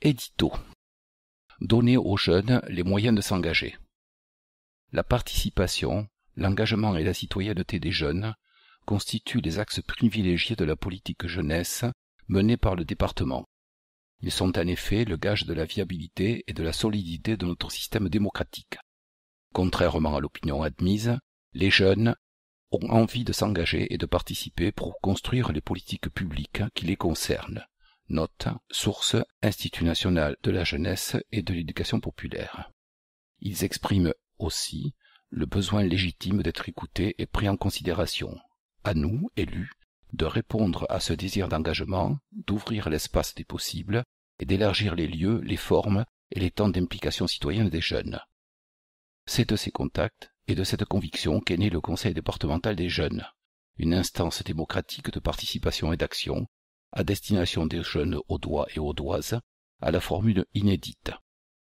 Édito. Donner aux jeunes les moyens de s'engager. La participation, l'engagement et la citoyenneté des jeunes constituent les axes privilégiés de la politique jeunesse menée par le département. Ils sont en effet le gage de la viabilité et de la solidité de notre système démocratique. Contrairement à l'opinion admise, les jeunes ont envie de s'engager et de participer pour construire les politiques publiques qui les concernent. Note, source, Institut national de la jeunesse et de l'éducation populaire. Ils expriment aussi le besoin légitime d'être écoutés et pris en considération. À nous, élus, de répondre à ce désir d'engagement, d'ouvrir l'espace des possibles et d'élargir les lieux, les formes et les temps d'implication citoyenne des jeunes. C'est de ces contacts et de cette conviction qu'est né le Conseil départemental des jeunes, une instance démocratique de participation et d'action à destination des jeunes audois et audoises, à la formule inédite.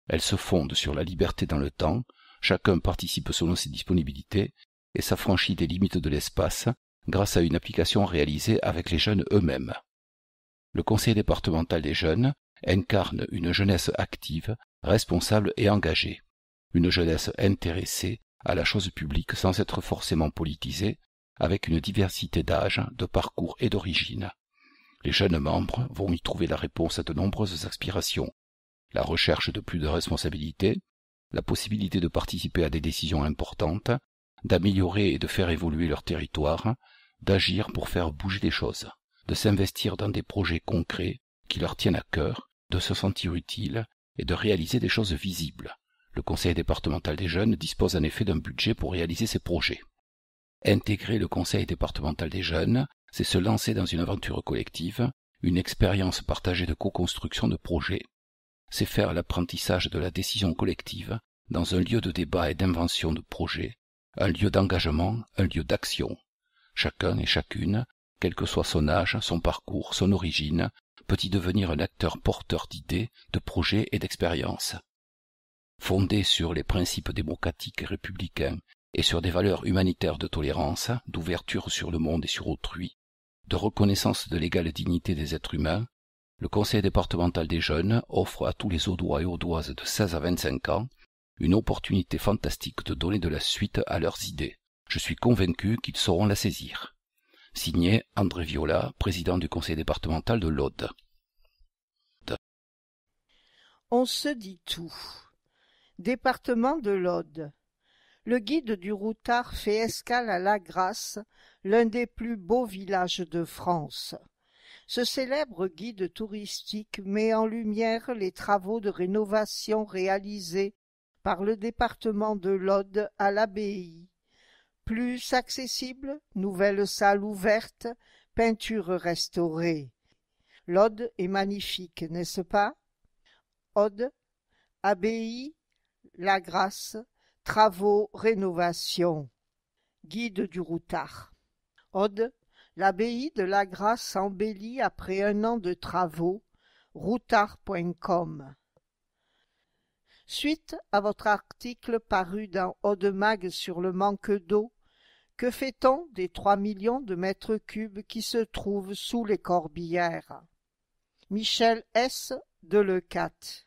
Elle se fonde sur la liberté dans le temps, chacun participe selon ses disponibilités et s'affranchit des limites de l'espace grâce à une application réalisée avec les jeunes eux-mêmes. Le Conseil départemental des jeunes incarne une jeunesse active, responsable et engagée, une jeunesse intéressée à la chose publique sans être forcément politisée, avec une diversité d'âge, de parcours et d'origine. Les jeunes membres vont y trouver la réponse à de nombreuses aspirations, la recherche de plus de responsabilités, la possibilité de participer à des décisions importantes, d'améliorer et de faire évoluer leur territoire, d'agir pour faire bouger les choses, de s'investir dans des projets concrets qui leur tiennent à cœur, de se sentir utile et de réaliser des choses visibles. Le Conseil départemental des jeunes dispose en effet d'un budget pour réaliser ces projets. Intégrer le Conseil départemental des jeunes, c'est se lancer dans une aventure collective, une expérience partagée de co-construction de projets. C'est faire l'apprentissage de la décision collective dans un lieu de débat et d'invention de projets, un lieu d'engagement, un lieu d'action. Chacun et chacune, quel que soit son âge, son parcours, son origine, peut y devenir un acteur porteur d'idées, de projets et d'expériences. Fondé sur les principes démocratiques et républicains et sur des valeurs humanitaires de tolérance, d'ouverture sur le monde et sur autrui, de reconnaissance de l'égale dignité des êtres humains, le Conseil départemental des jeunes offre à tous les Audois et Audoises de 16 à 25 ans une opportunité fantastique de donner de la suite à leurs idées. Je suis convaincu qu'ils sauront la saisir. Signé André Viola, président du Conseil départemental de l'Aude. On se dit tout. Département de l'Aude. Le guide du routard fait escale à La Grasse, l'un des plus beaux villages de France. Ce célèbre guide touristique met en lumière les travaux de rénovation réalisés par le département de l'Aude à l'abbaye. Plus accessible, nouvelle salle ouverte, peinture restaurée. L'Aude est magnifique, n'est-ce pas? Aude, abbaye, La Grasse, travaux, rénovation. Guide du routard. Aude, l'abbaye de La Grasse embellie après un an de travaux. Routard.com. Suite à votre article paru dans Aude-Mag sur le manque d'eau, que fait-on des 3 millions de mètres cubes qui se trouvent sous les Corbières? Michel S. Delecat.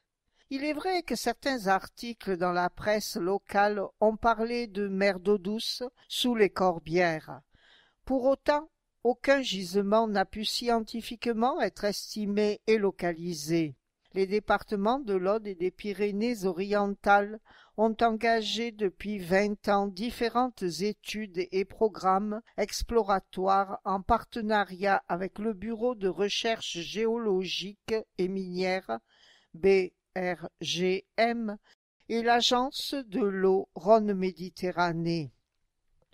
Il est vrai que certains articles dans la presse locale ont parlé de mer d'eau douce sous les Corbières. Pour autant, aucun gisement n'a pu scientifiquement être estimé et localisé. Les départements de l'Aude et des Pyrénées-Orientales ont engagé depuis 20 ans différentes études et programmes exploratoires en partenariat avec le Bureau de recherche géologique et minière BRGM et l'Agence de l'eau Rhône-Méditerranée.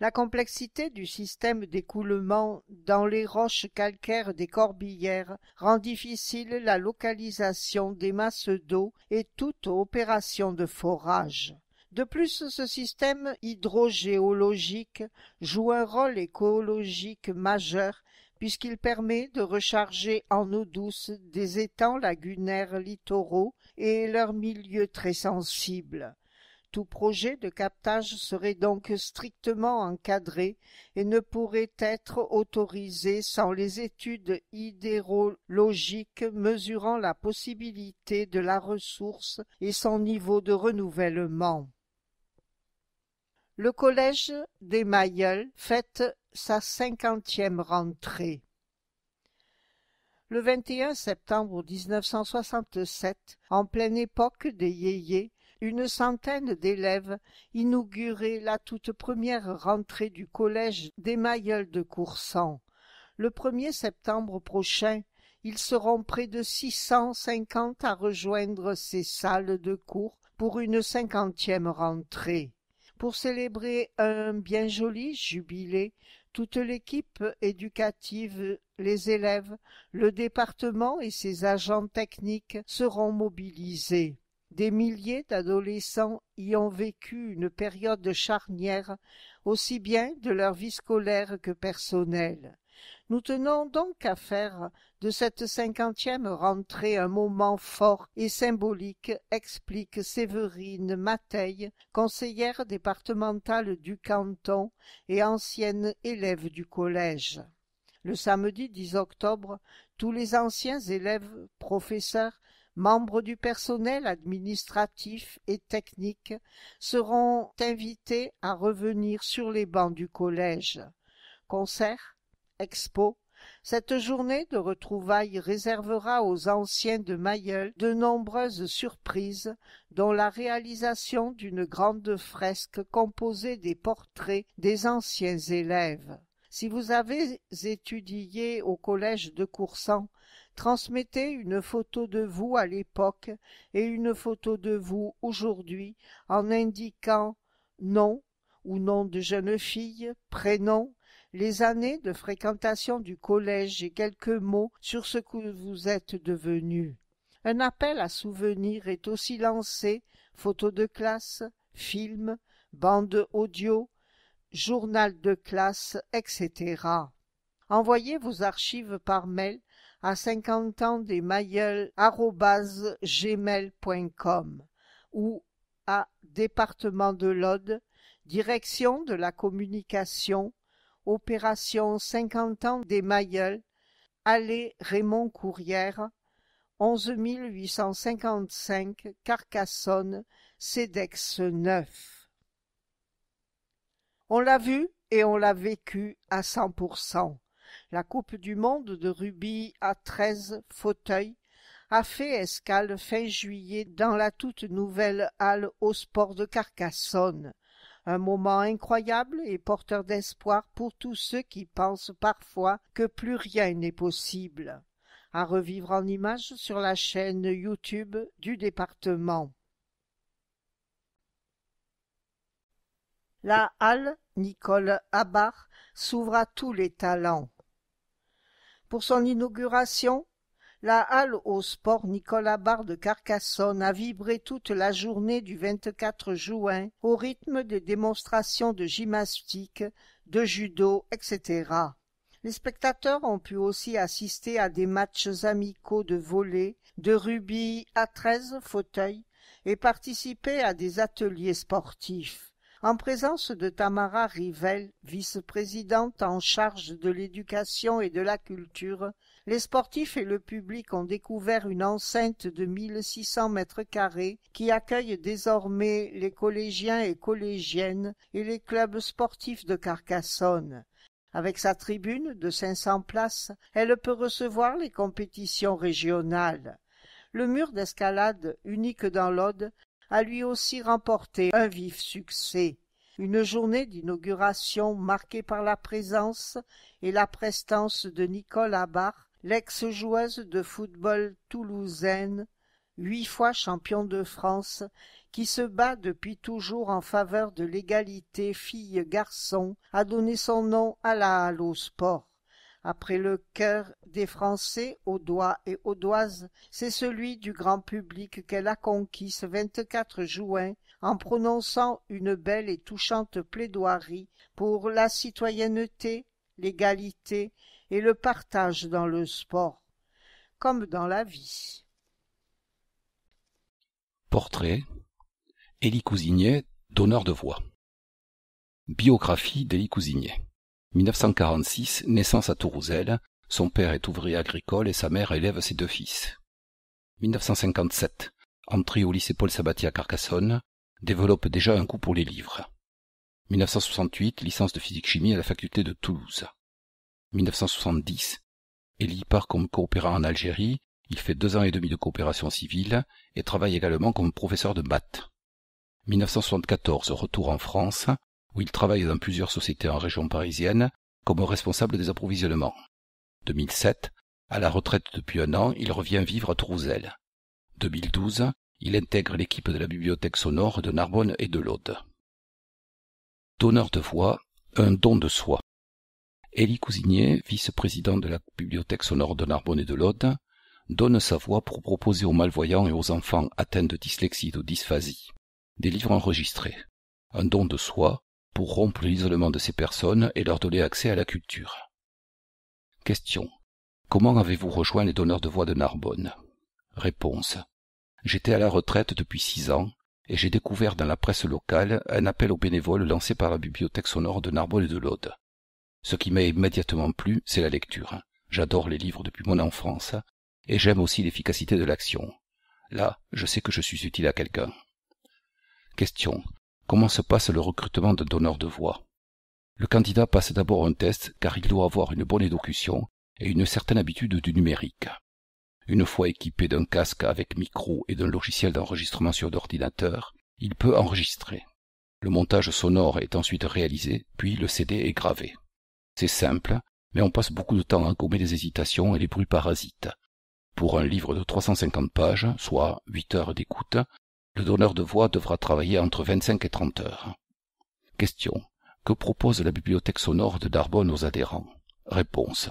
La complexité du système d'écoulement dans les roches calcaires des Corbières rend difficile la localisation des masses d'eau et toute opération de forage. De plus, ce système hydrogéologique joue un rôle écologique majeur puisqu'il permet de recharger en eau douce des étangs lagunaires littoraux et leurs milieux très sensibles. Tout projet de captage serait donc strictement encadré et ne pourrait être autorisé sans les études hydrologiques mesurant la possibilité de la ressource et son niveau de renouvellement. Le collège des Mailleuls fête sa 50e rentrée. Le 21 septembre 1967, en pleine époque des yéyés, une centaine d'élèves inauguraient la toute première rentrée du collège des Mailleuls de Coursan. Le 1er septembre prochain, ils seront près de 650 à rejoindre ces salles de cours pour une 50e rentrée. Pour célébrer un bien joli jubilé, toute l'équipe éducative, les élèves, le département et ses agents techniques seront mobilisés. Des milliers d'adolescents y ont vécu une période charnière, aussi bien de leur vie scolaire que personnelle. Nous tenons donc à faire de cette 50e rentrée un moment fort et symbolique, explique Séverine Mateille, conseillère départementale du canton et ancienne élève du collège. Le samedi 10 octobre, tous les anciens élèves, professeurs, membres du personnel administratif et technique seront invités à revenir sur les bancs du collège. Concerts, expos, cette journée de retrouvailles réservera aux anciens de Mailleuls de nombreuses surprises, dont la réalisation d'une grande fresque composée des portraits des anciens élèves. Si vous avez étudié au collège de Coursan, transmettez une photo de vous à l'époque et une photo de vous aujourd'hui en indiquant nom ou nom de jeune fille, prénom, les années de fréquentation du collège et quelques mots sur ce que vous êtes devenu. Un appel à souvenirs est aussi lancé, photos de classe, films, bandes audio, journal de classe, etc. Envoyez vos archives par mail à 50ansdesmailleuls@gmail.com ou à département de l'Aude, direction de la communication, opération 50 ans des Mailleuls, allée Raymond Courrière, 11 855 Carcassonne, CEDEX 9. On l'a vu et on l'a vécu à 100%. La Coupe du monde de rugby à 13 fauteuils a fait escale fin juillet dans la toute nouvelle halle au sport de Carcassonne. Un moment incroyable et porteur d'espoir pour tous ceux qui pensent parfois que plus rien n'est possible. À revivre en images sur la chaîne YouTube du département. La halle Nicole Habart s'ouvre à tous les talents. Pour son inauguration, la halle au sport Nicole Habart de Carcassonne a vibré toute la journée du 24 juin au rythme des démonstrations de gymnastique, de judo, etc. Les spectateurs ont pu aussi assister à des matchs amicaux de volley, de rugby à 13 fauteuils et participer à des ateliers sportifs. En présence de Tamara Rivel, vice-présidente en charge de l'éducation et de la culture, les sportifs et le public ont découvert une enceinte de 1600 mètres carrés qui accueille désormais les collégiens et collégiennes et les clubs sportifs de Carcassonne. Avec sa tribune de 500 places, elle peut recevoir les compétitions régionales. Le mur d'escalade, unique dans l'Aude, a lui aussi remporté un vif succès. Une journée d'inauguration marquée par la présence et la prestance de Nicole Habart, l'ex-joueuse de football toulousaine, 8 fois championne de France, qui se bat depuis toujours en faveur de l'égalité filles-garçons, a donné son nom à la halle au sport. Après le cœur des Français, audois et audoises, c'est celui du grand public qu'elle a conquis ce 24 juin en prononçant une belle et touchante plaidoirie pour la citoyenneté, l'égalité et le partage dans le sport, comme dans la vie. Portrait Élie Cousignet, donneur de voix. Biographie d'Élie Cousignet. 1946, naissance à Tourouzel, son père est ouvrier agricole et sa mère élève ses deux fils. 1957, entrée au lycée Paul Sabatier à Carcassonne, développe déjà un goût pour les livres. 1968, licence de physique-chimie à la faculté de Toulouse. 1970, Élie part comme coopérant en Algérie, il fait 2 ans et demi de coopération civile et travaille également comme professeur de maths. 1974, retour en France, où il travaille dans plusieurs sociétés en région parisienne comme responsable des approvisionnements. 2007, à la retraite depuis 1 an, il revient vivre à Tourouzel. 2012, il intègre l'équipe de la bibliothèque sonore de Narbonne et de l'Aude. Donneur de voix, un don de soi. Élie Cousignet, vice-président de la bibliothèque sonore de Narbonne et de l'Aude, donne sa voix pour proposer aux malvoyants et aux enfants atteints de dyslexie et de dysphasie des livres enregistrés. Un don de soi pour rompre l'isolement de ces personnes et leur donner accès à la culture. Question. Comment avez-vous rejoint les donneurs de voix de Narbonne? Réponse. J'étais à la retraite depuis 6 ans et j'ai découvert dans la presse locale un appel aux bénévoles lancé par la bibliothèque sonore de Narbonne et de l'Aude. Ce qui m'a immédiatement plu, c'est la lecture. J'adore les livres depuis mon enfance et j'aime aussi l'efficacité de l'action. Là, je sais que je suis utile à quelqu'un. Question. Comment se passe le recrutement d'un donneur de voix? Le candidat passe d'abord un test car il doit avoir une bonne élocution et une certaine habitude du numérique. Une fois équipé d'un casque avec micro et d'un logiciel d'enregistrement sur ordinateur, il peut enregistrer. Le montage sonore est ensuite réalisé, puis le CD est gravé. C'est simple, mais on passe beaucoup de temps à gommer les hésitations et les bruits parasites. Pour un livre de 350 pages, soit 8 heures d'écoute, le donneur de voix devra travailler entre 25 et 30 heures. Question. Que propose la bibliothèque sonore de Narbonne aux adhérents? Réponse.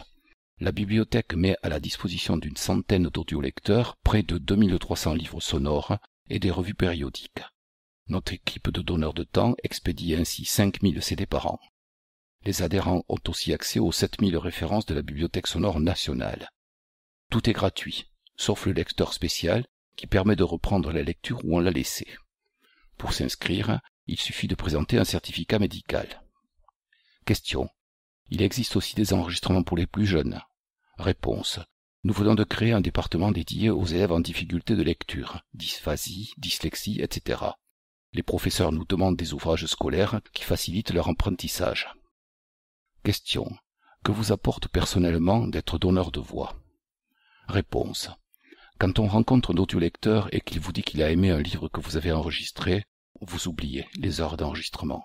La bibliothèque met à la disposition d'une centaine d'audiolecteurs près de 2300 livres sonores et des revues périodiques. Notre équipe de donneurs de temps expédie ainsi 5000 CD par an. Les adhérents ont aussi accès aux 7000 références de la bibliothèque sonore nationale. Tout est gratuit, sauf le lecteur spécial qui permet de reprendre la lecture où on l'a laissée. Pour s'inscrire, il suffit de présenter un certificat médical. Question. Il existe aussi des enregistrements pour les plus jeunes. Réponse. Nous venons de créer un département dédié aux élèves en difficulté de lecture, dysphasie, dyslexie, etc. Les professeurs nous demandent des ouvrages scolaires qui facilitent leur apprentissage. Question. Que vous apporte personnellement d'être donneur de voix? Réponse. Quand on rencontre un audiolecteur et qu'il vous dit qu'il a aimé un livre que vous avez enregistré, vous oubliez les heures d'enregistrement.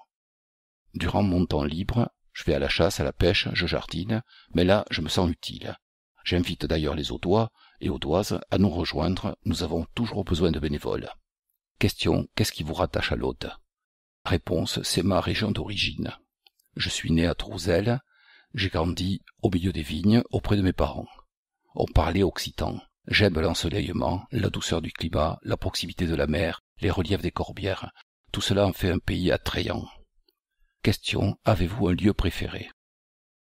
Durant mon temps libre, je vais à la chasse, à la pêche, je jardine, mais là, je me sens utile. J'invite d'ailleurs les Audois et Audoises à nous rejoindre, nous avons toujours besoin de bénévoles. Question, qu'est-ce qui vous rattache à l'Aude? Réponse, c'est ma région d'origine. Je suis né à Tourouzel, j'ai grandi au milieu des vignes, auprès de mes parents. On parlait occitan. J'aime l'ensoleillement, la douceur du climat, la proximité de la mer, les reliefs des corbières. Tout cela en fait un pays attrayant. Question, avez-vous un lieu préféré?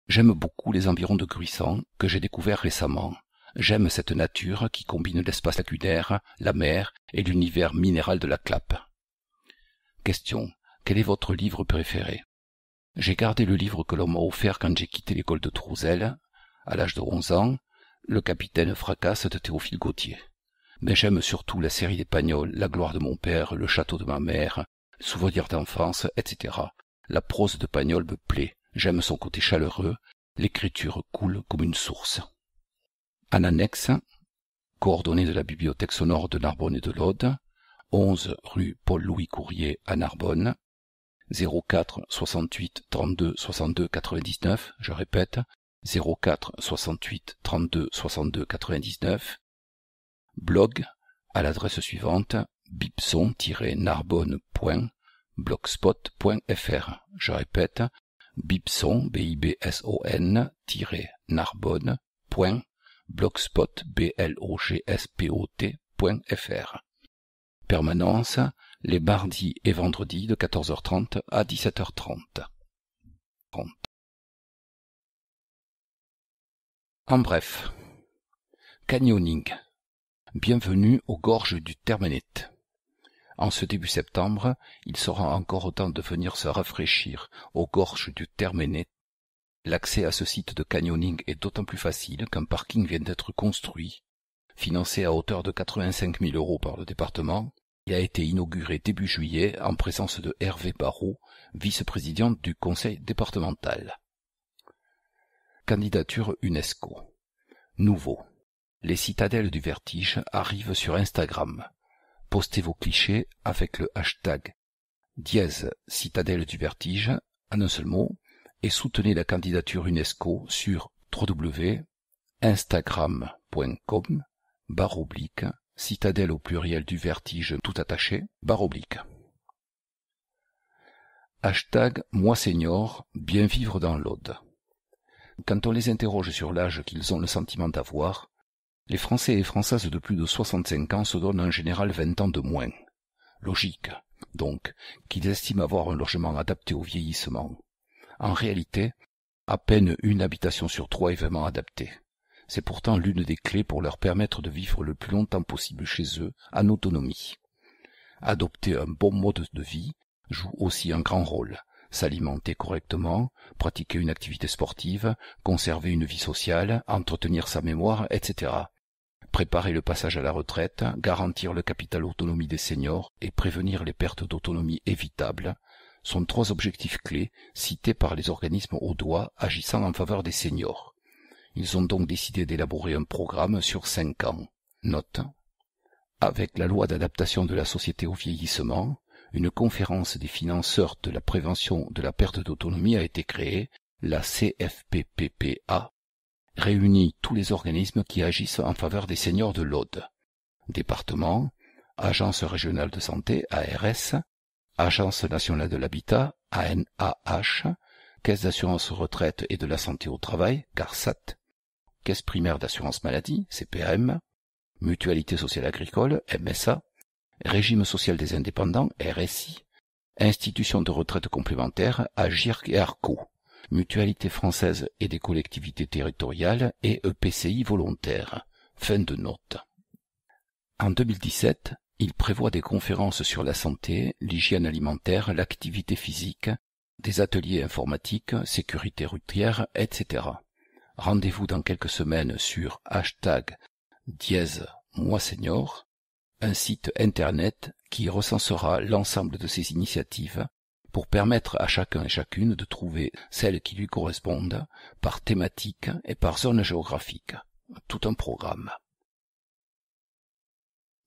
J'aime beaucoup les environs de Gruissant, que j'ai découvert récemment. J'aime cette nature qui combine l'espace lacunaire, la mer et l'univers minéral de la Clappe. Question, quel est votre livre préféré? J'ai gardé le livre que l'on m'a offert quand j'ai quitté l'école de Tourouzel, à l'âge de 11 ans, Le capitaine Fracasse de Théophile Gautier. Mais j'aime surtout la série des Pagnols, La gloire de mon père, Le château de ma mère, Souvenirs d'enfance, etc. La prose de Pagnol me plaît, j'aime son côté chaleureux, l'écriture coule comme une source. En annexe, coordonnées de la bibliothèque sonore de Narbonne et de l'Aude, 11 rue Paul-Louis Courrier à Narbonne, 04 68 32 62 99, je répète, 04 68 32 62 99, blog à l'adresse suivante bibson-narbonne.blogspot.fr. Je répète, bibson, bibson-narbonne.blogspot.fr. Permanence, les mardis et vendredis de 14h30 à 17h30. En bref, canyoning. Bienvenue aux gorges du Termenet. En ce début septembre, il sera encore temps de venir se rafraîchir aux gorges du Termenet. L'accès à ce site de canyoning est d'autant plus facile qu'un parking vient d'être construit. Financé à hauteur de 85 000 € par le département, il a été inauguré début juillet en présence de Hervé Barrault, vice-président du conseil départemental. Candidature UNESCO. Nouveau. Les citadelles du vertige arrivent sur Instagram. Postez vos clichés avec le hashtag #citadelle du vertige en un seul mot et soutenez la candidature UNESCO sur www.instagram.com/citadelle au pluriel du vertige tout attaché /. Hashtag Moi Senior, bien vivre dans l'Aude. Quand on les interroge sur l'âge qu'ils ont le sentiment d'avoir, les Français et Françaises de plus de 65 ans se donnent en général 20 ans de moins. Logique, donc, qu'ils estiment avoir un logement adapté au vieillissement. En réalité, à peine une habitation sur 3 est vraiment adaptée. C'est pourtant l'une des clés pour leur permettre de vivre le plus longtemps possible chez eux, en autonomie. Adopter un bon mode de vie joue aussi un grand rôle. S'alimenter correctement, pratiquer une activité sportive, conserver une vie sociale, entretenir sa mémoire, etc. Préparer le passage à la retraite, garantir le capital autonomie des seniors et prévenir les pertes d'autonomie évitables sont 3 objectifs clés cités par les organismes audois agissant en faveur des seniors. Ils ont donc décidé d'élaborer un programme sur 5 ans. Note. Avec la loi d'adaptation de la société au vieillissement, une conférence des financeurs de la prévention de la perte d'autonomie a été créée, la CFPPPA, réunit tous les organismes qui agissent en faveur des seniors de l'Aude. Département, Agence régionale de santé, ARS, Agence nationale de l'habitat, ANAH, Caisse d'assurance retraite et de la santé au travail, CARSAT, Caisse primaire d'assurance maladie, CPAM, Mutualité sociale agricole, MSA, Régime social des indépendants, RSI, Institutions de retraite complémentaires, AGIRC et ARCO, Mutualité française et des collectivités territoriales et EPCI volontaires. Fin de note. En 2017, il prévoit des conférences sur la santé, l'hygiène alimentaire, l'activité physique, des ateliers informatiques, sécurité routière, etc. Rendez-vous dans quelques semaines sur hashtag #MoiSenior, un site internet qui recensera l'ensemble de ces initiatives pour permettre à chacun et chacune de trouver celles qui lui correspondent par thématique et par zone géographique. Tout un programme.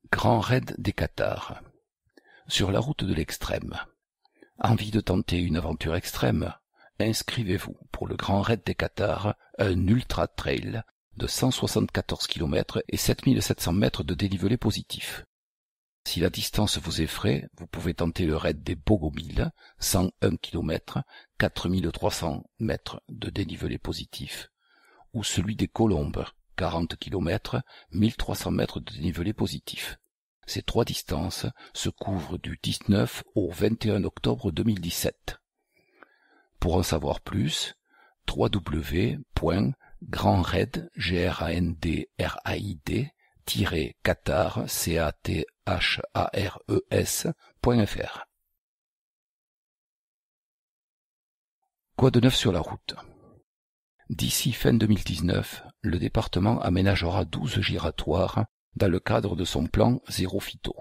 Grand raid des Cathares. Sur la route de l'extrême. Envie de tenter une aventure extrême? Inscrivez-vous pour le Grand raid des Cathares, un ultra trail de 174 km et 7700 mètres de dénivelé positif. Si la distance vous effraie, vous pouvez tenter le raid des Bogomiles, 101 km, 4300 mètres de dénivelé positif, ou celui des Colombes, 40 km, 1300 mètres de dénivelé positif. Ces 3 distances se couvrent du 19 au 21 octobre 2017. Pour en savoir plus, www.grandred-cathars.fr. Quoi de neuf sur la route? D'ici fin 2019, le département aménagera 12 giratoires dans le cadre de son plan Zéro Phyto.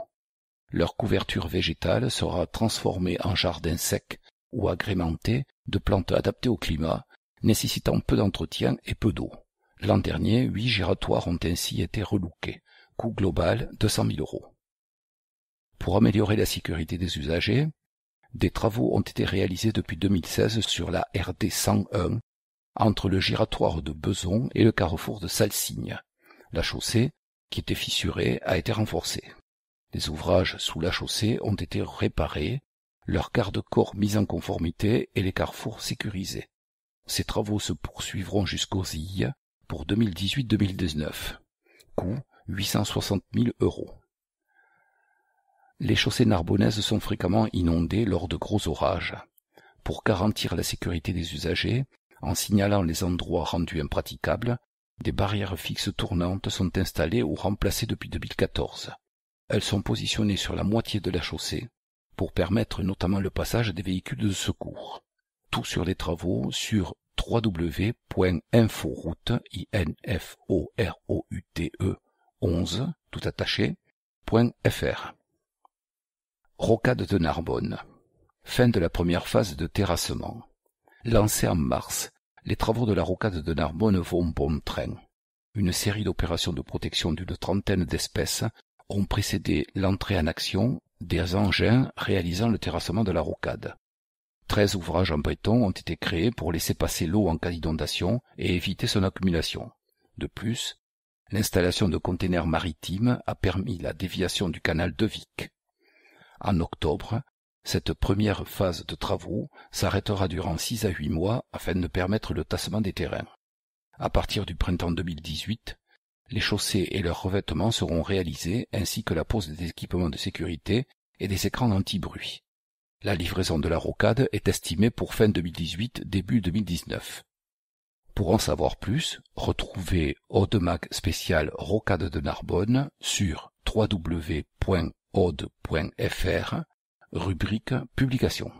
Leur couverture végétale sera transformée en jardin sec ou agrémenté de plantes adaptées au climat, nécessitant peu d'entretien et peu d'eau. L'an dernier, 8 giratoires ont ainsi été relookés. Coût global 200 000 €. Pour améliorer la sécurité des usagers, des travaux ont été réalisés depuis 2016 sur la RD 101 entre le giratoire de Beson et le carrefour de Salsigne. La chaussée, qui était fissurée, a été renforcée. Les ouvrages sous la chaussée ont été réparés, leurs garde-corps mis en conformité et les carrefours sécurisés. Ces travaux se poursuivront jusqu'aux ZIL pour 2018-2019. Coût 860 000 €. Les chaussées narbonnaises sont fréquemment inondées lors de gros orages. Pour garantir la sécurité des usagers, en signalant les endroits rendus impraticables, des barrières fixes tournantes sont installées ou remplacées depuis 2014. elles sont positionnées sur la moitié de la chaussée pour permettre notamment le passage des véhicules de secours. Tout sur les travaux sur www.inforoute, inforoute 11, tout attaché, .fr. Rocade de Narbonne. Fin de la première phase de terrassement. Lancée en mars, les travaux de la rocade de Narbonne vont bon train. Une série d'opérations de protection d'une trentaine d'espèces ont précédé l'entrée en action des engins réalisant le terrassement de la rocade. 13 ouvrages en béton ont été créés pour laisser passer l'eau en cas d'inondation et éviter son accumulation. De plus, l'installation de containers maritimes a permis la déviation du canal de Vic. En octobre, cette première phase de travaux s'arrêtera durant 6 à 8 mois afin de permettre le tassement des terrains. À partir du printemps 2018, les chaussées et leurs revêtements seront réalisés ainsi que la pose des équipements de sécurité et des écrans anti-bruit. La livraison de la rocade est estimée pour fin 2018, début 2019. Pour en savoir plus, retrouvez Audemag spécial Rocade de Narbonne sur www.aude.fr, rubrique Publications.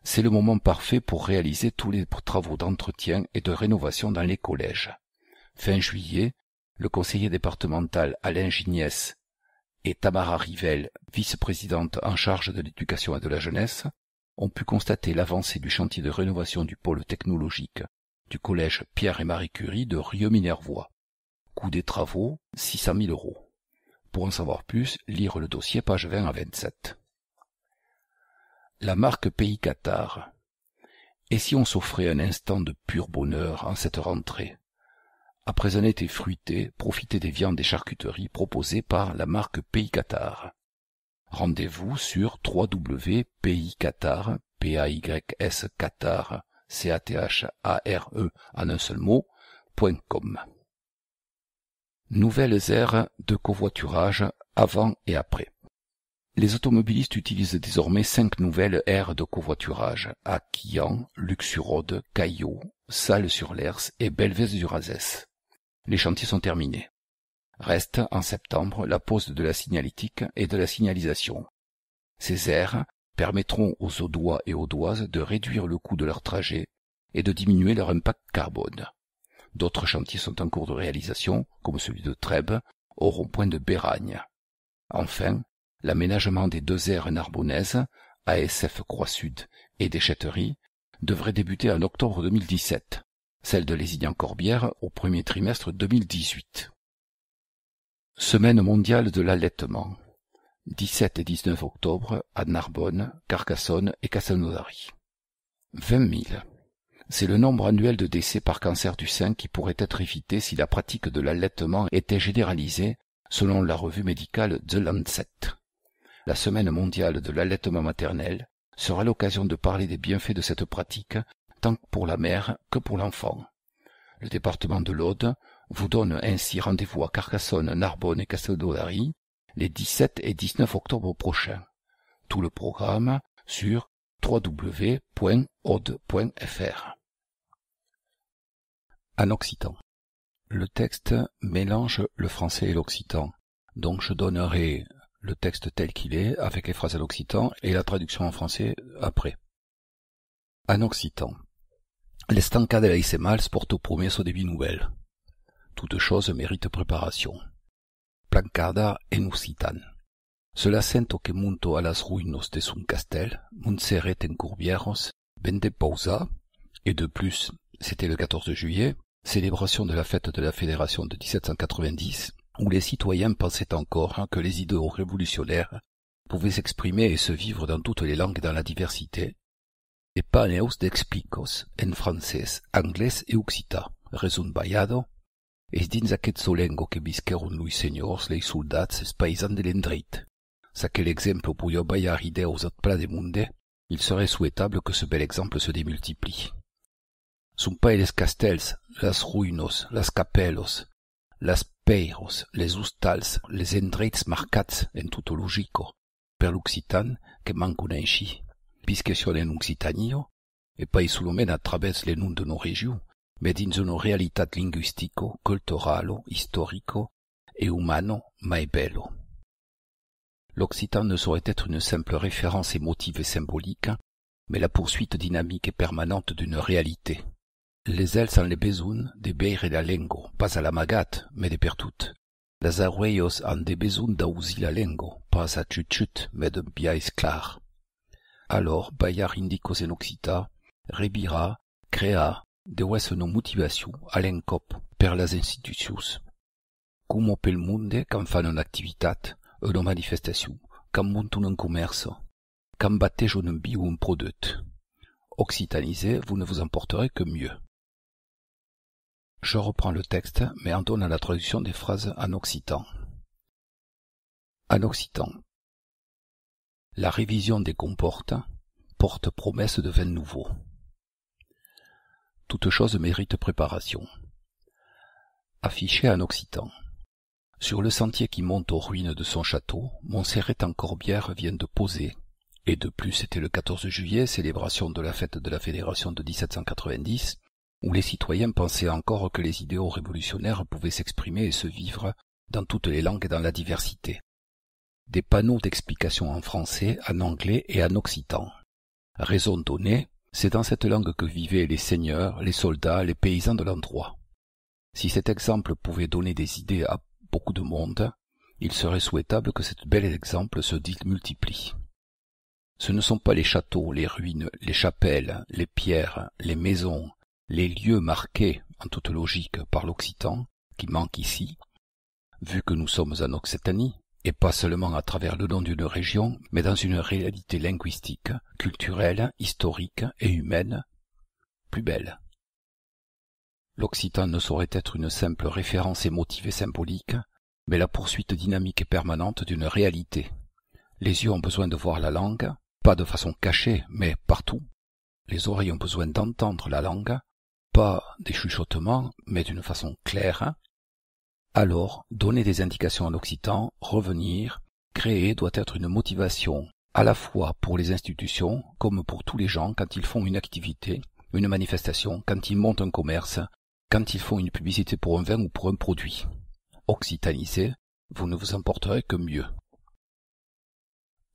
C'est le moment parfait pour réaliser tous les travaux d'entretien et de rénovation dans les collèges. Fin juillet, le conseiller départemental Alain Gignès et Tamara Rivel, vice-présidente en charge de l'éducation et de la jeunesse, ont pu constater l'avancée du chantier de rénovation du pôle technologique du collège Pierre et Marie Curie de Rieux-Minervois. Coût des travaux, 600 000 €. Pour en savoir plus, lire le dossier pages 20 à 27. La marque Pays Qatar. Et si on s'offrait un instant de pur bonheur en cette rentrée? Après un été fruité, profitez des viandes et charcuteries proposées par la marque Pays Qatar. Rendez-vous sur www.paysqatar, P-A-Y-S Qatar, C-A-T-H-A-R-E en un seul mot, .com. Nouvelles aires de covoiturage avant et après. Les automobilistes utilisent désormais 5 nouvelles aires de covoiturage à Quillan, Luxurode, Caillot, Salles-sur-l'Hers et Belvès-du-Razès. Les chantiers sont terminés. Reste, en septembre, la pose de la signalétique et de la signalisation. Ces aires permettront aux Audois et Audoises de réduire le coût de leur trajet et de diminuer leur impact carbone. D'autres chantiers sont en cours de réalisation, comme celui de Trèbes, au rond-point de Béragne. Enfin, l'aménagement des 2 aires narbonnaises, ASF Croix-Sud et Déchetterie, devrait débuter en octobre 2017, celle de Lézignan-Corbière au premier trimestre 2018. Semaine mondiale de l'allaitement. 17 et 19 octobre à Narbonne, Carcassonne et Castelnaudary. 20 000. C'est le nombre annuel de décès par cancer du sein qui pourrait être évité si la pratique de l'allaitement était généralisée, selon la revue médicale The Lancet. La semaine mondiale de l'allaitement maternel sera l'occasion de parler des bienfaits de cette pratique, tant pour la mère que pour l'enfant. Le département de l'Aude vous donne ainsi rendez-vous à Carcassonne, Narbonne et Castelnaudary les 17 et 19 octobre prochains. Tout le programme sur www.aude.fr. En occitan. Le texte mélange le français et l'occitan, donc je donnerai le texte tel qu'il est, avec les phrases en occitan et la traduction en français après. En occitan. L'estanca de la Isemals porto promesso de nouvelles. Toute chose mérite préparation. Plancada en occitan. Cela sento que munto a las ruinos de sun castel, munseret en curbieros, bende pausa, et de plus, c'était le 14 juillet, célébration de la fête de la Fédération de 1790, où les citoyens pensaient encore que les idéaux révolutionnaires pouvaient s'exprimer et se vivre dans toutes les langues dans la diversité, et paneus d'explicos en francès, anglès et occità, resun ballado, es dins aquest solengo que visqueron lui senyors, les soldats, es paysans de l'endreit. Ça que l'exemple puyo ballar ideos at pla de munde, il serait souhaitable que ce bel exemple se démultiplie. Sunt pas les castels, las ruïnos, las capellos, las peiros, les hostals, les endreits marcats en tutto logico, per l'occitan que mancun ainsi, puisque son en occitanio, e pas solomen a travers les noms de nos régions, mais dins una realitat linguistico, culturalo, historico, e umano ma è bello. L'occitan ne saurait être une simple référence émotive et symbolique, mais la poursuite dynamique et permanente d'une réalité. Les ailes sans les besoin de beire la lengo, pas à la magate, mais de per toutes. Les arruellos han de besoin d'ausi la lengo, pas à chut-chut, mais de biais clar. Alors, Bayard indicos en occita, rebira, crea, deues no motivació a l'encop per les institucions. Como pel munde, quand fan une activitat, une manifestation, quand montent un commerce, quand battez un bi ou un produit. Occitanisé, vous ne vous emporterez que mieux. Je reprends le texte, mais en donnant la traduction des phrases en occitan. En occitan. La révision des comportes porte promesse de vin nouveau. Toute chose mérite préparation. Affiché en occitan. Sur le sentier qui monte aux ruines de son château, Montserrat en Corbière vient de poser, et de plus c'était le 14 juillet, célébration de la fête de la Fédération de 1790, où les citoyens pensaient encore que les idéaux révolutionnaires pouvaient s'exprimer et se vivre dans toutes les langues et dans la diversité. Des panneaux d'explication en français, en anglais et en occitan. Raison donnée, c'est dans cette langue que vivaient les seigneurs, les soldats, les paysans de l'endroit. Si cet exemple pouvait donner des idées à beaucoup de monde, il serait souhaitable que cet bel exemple se multiplie. Ce ne sont pas les châteaux, les ruines, les chapelles, les pierres, les maisons, les lieux marqués, en toute logique, par l'occitan, qui manquent ici, vu que nous sommes en Occitanie, et pas seulement à travers le nom d'une région, mais dans une réalité linguistique, culturelle, historique et humaine, plus belle. L'occitan ne saurait être une simple référence émotive et symbolique, mais la poursuite dynamique et permanente d'une réalité. Les yeux ont besoin de voir la langue, pas de façon cachée, mais partout. Les oreilles ont besoin d'entendre la langue, pas des chuchotements, mais d'une façon claire. Alors, donner des indications en occitan, revenir, créer doit être une motivation, à la fois pour les institutions, comme pour tous les gens quand ils font une activité, une manifestation, quand ils montent un commerce, quand ils font une publicité pour un vin ou pour un produit. Occitanisé, vous ne vous emporterez que mieux.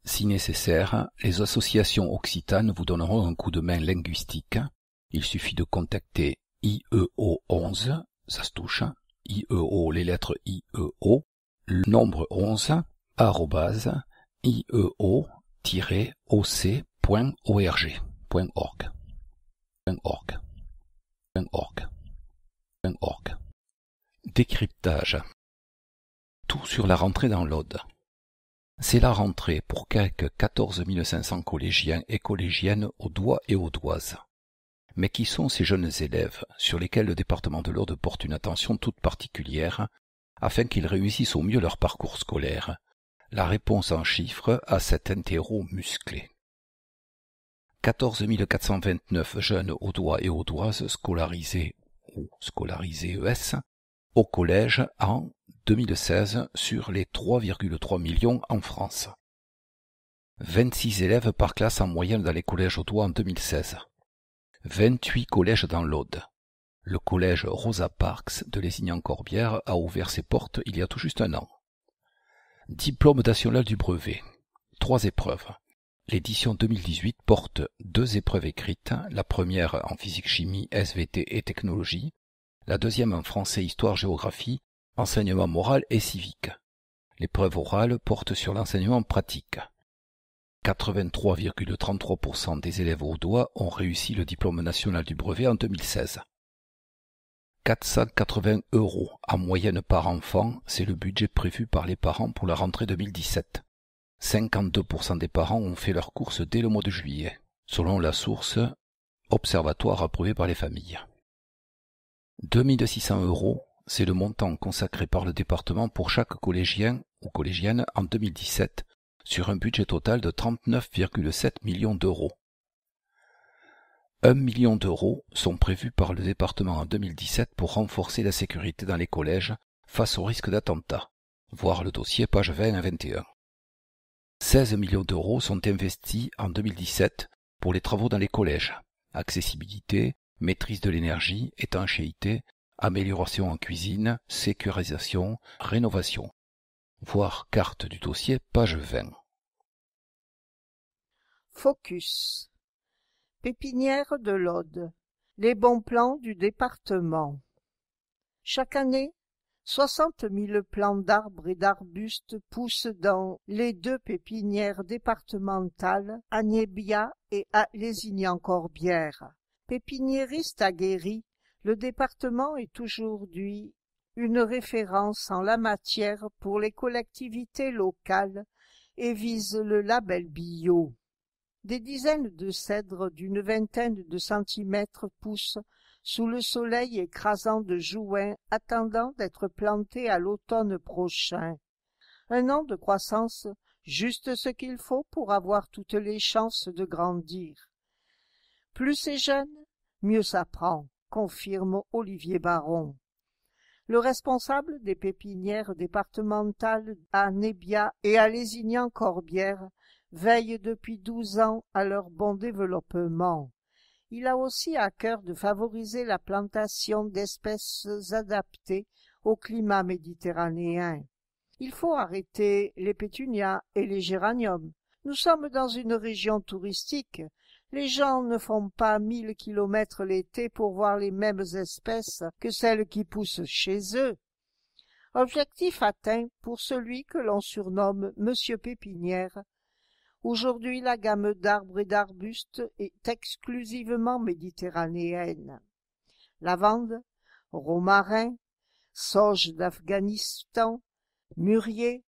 Si nécessaire, les associations occitanes vous donneront un coup de main linguistique. Il suffit de contacter IEO 11, ça se touche, IEO, les lettres IEO, le nombre 11, arrobase, IEO-oc.org. Décryptage. Tout sur la rentrée dans l'Aude. C'est la rentrée pour quelques 14 500 collégiens et collégiennes audois et audoises. Mais qui sont ces jeunes élèves sur lesquels le département de l'Aude porte une attention toute particulière afin qu'ils réussissent au mieux leur parcours scolaire? La réponse en chiffres à cet interro musclé. 14 429 jeunes audois et audoises scolarisés ou scolarisés ES au collège en 2016 sur les 3,3 millions en France. 26 élèves par classe en moyenne dans les collèges audois en 2016. 28 collèges dans l'Aude. Le collège Rosa Parks de Lézignan-Corbière a ouvert ses portes il y a tout juste un an. Diplôme national du brevet. 3 épreuves. L'édition 2018 porte 2 épreuves écrites, la première en physique-chimie, SVT et technologie, la deuxième en français, histoire-géographie, enseignement moral et civique. L'épreuve orale porte sur l'enseignement pratique. 83,33% des élèves audois ont réussi le diplôme national du brevet en 2016. 480 € en moyenne par enfant, c'est le budget prévu par les parents pour la rentrée 2017. 52% des parents ont fait leurs courses dès le mois de juillet, selon la source Observatoire approuvé par les familles. 2600 €, c'est le montant consacré par le département pour chaque collégien ou collégienne en 2017, sur un budget total de 39,7 millions d'euros. 1 million d'euros sont prévus par le département en 2017 pour renforcer la sécurité dans les collèges face au risque d'attentat. Voir le dossier page 20 à 21. 16 millions d'euros sont investis en 2017 pour les travaux dans les collèges. Accessibilité, maîtrise de l'énergie, étanchéité, amélioration en cuisine, sécurisation, rénovation. Voir carte du dossier, page 20. Focus. Pépinière de l'Aude. Les bons plans du département. Chaque année, 60 000 plants d'arbres et d'arbustes poussent dans les 2 pépinières départementales, à Nébiat et à Lézignan-Corbière. Pépiniériste aguerri, le département est aujourd'hui une référence en la matière pour les collectivités locales et vise le label bio. Des dizaines de cèdres d'une vingtaine de centimètres poussent sous le soleil écrasant de juin, attendant d'être plantés à l'automne prochain. Un an de croissance, juste ce qu'il faut pour avoir toutes les chances de grandir. Plus c'est jeune, mieux ça prend, confirme Olivier Baron. Le responsable des pépinières départementales à Nébiat et à Lézignan-Corbière veille depuis 12 ans à leur bon développement. Il a aussi à cœur de favoriser la plantation d'espèces adaptées au climat méditerranéen. Il faut arrêter les pétunias et les géraniums. Nous sommes dans une région touristique. Les gens ne font pas 1000 kilomètres l'été pour voir les mêmes espèces que celles qui poussent chez eux. Objectif atteint pour celui que l'on surnomme Monsieur Pépinière. Aujourd'hui, la gamme d'arbres et d'arbustes est exclusivement méditerranéenne. Lavande, romarin, sauge d'Afghanistan, mûrier,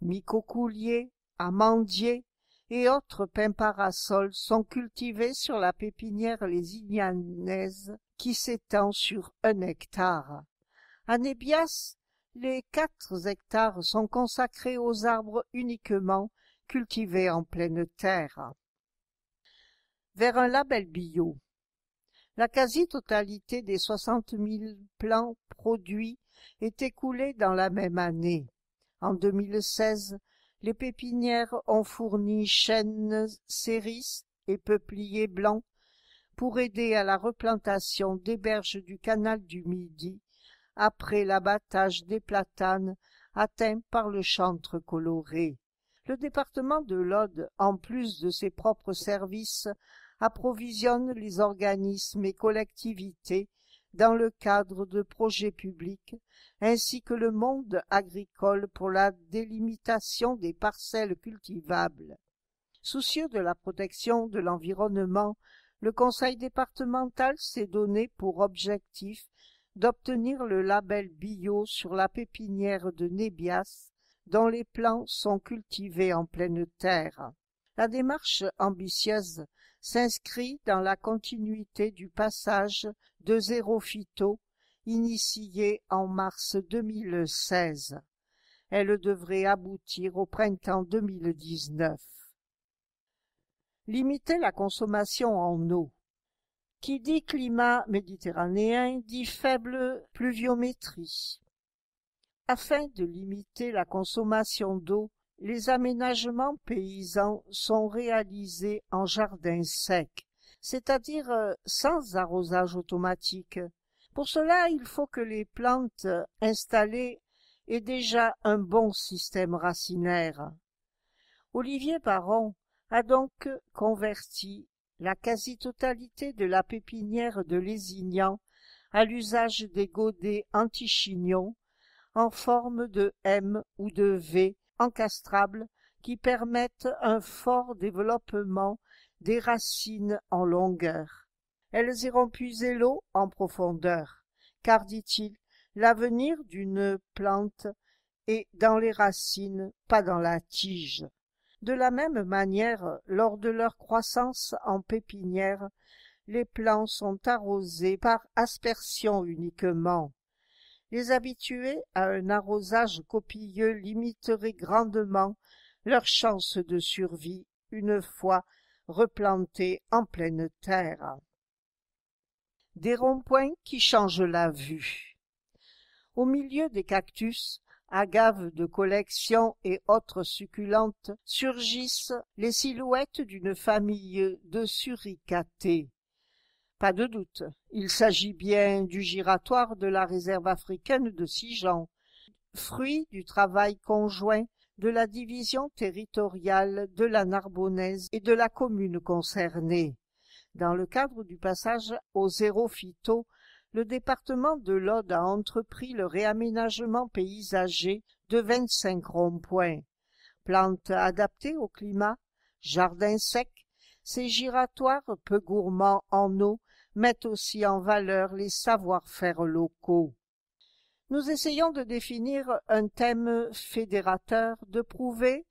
micocoulier, amandier et autres pins parasols sont cultivés sur la pépinière lézignanaise qui s'étend sur 1 hectare. À Nébias, les 4 hectares sont consacrés aux arbres uniquement cultivés en pleine terre. Vers un label bio. La quasi-totalité des 60 000 plants produits est écoulée dans la même année. En 2016, les pépinières ont fourni chênes, céris et peupliers blancs pour aider à la replantation des berges du canal du Midi après l'abattage des platanes atteints par le chantre coloré. Le département de l'Aude, en plus de ses propres services, approvisionne les organismes et collectivités dans le cadre de projets publics, ainsi que le monde agricole pour la délimitation des parcelles cultivables. Soucieux de la protection de l'environnement, le conseil départemental s'est donné pour objectif d'obtenir le label bio sur la pépinière de Nébias, dont les plants sont cultivés en pleine terre. La démarche ambitieuse s'inscrit dans la continuité du passage de Zéro Phyto, initié en mars 2016. Elle devrait aboutir au printemps 2019. Limiter la consommation en eau. Qui dit climat méditerranéen dit faible pluviométrie. Afin de limiter la consommation d'eau, les aménagements paysans sont réalisés en jardin sec, c'est-à-dire sans arrosage automatique. Pour cela, il faut que les plantes installées aient déjà un bon système racinaire. Olivier Baron a donc converti la quasi-totalité de la pépinière de Lézignan à l'usage des godets anti-chignons en forme de M ou de V encastrables qui permettent un fort développement des racines en longueur. Elles iront puiser l'eau en profondeur, car, dit-il, l'avenir d'une plante est dans les racines, pas dans la tige. De la même manière, lors de leur croissance en pépinière, les plants sont arrosés par aspersion uniquement. Les habitués à un arrosage copieux limiteraient grandement leurs chances de survie une fois replantés en pleine terre. Des ronds-points qui changent la vue. Au milieu des cactus, agaves de collection et autres succulentes, surgissent les silhouettes d'une famille de suricatées. Pas de doute, il s'agit bien du giratoire de la réserve africaine de Sijan, fruit du travail conjoint de la division territoriale de la Narbonnaise et de la commune concernée. Dans le cadre du passage au zéro phyto, le département de l'Aude a entrepris le réaménagement paysager de 25 ronds-points. Plantes adaptées au climat, jardins secs, ces giratoires peu gourmands en eau mettent aussi en valeur les savoir-faire locaux. Nous essayons de définir un thème fédérateur, de prouver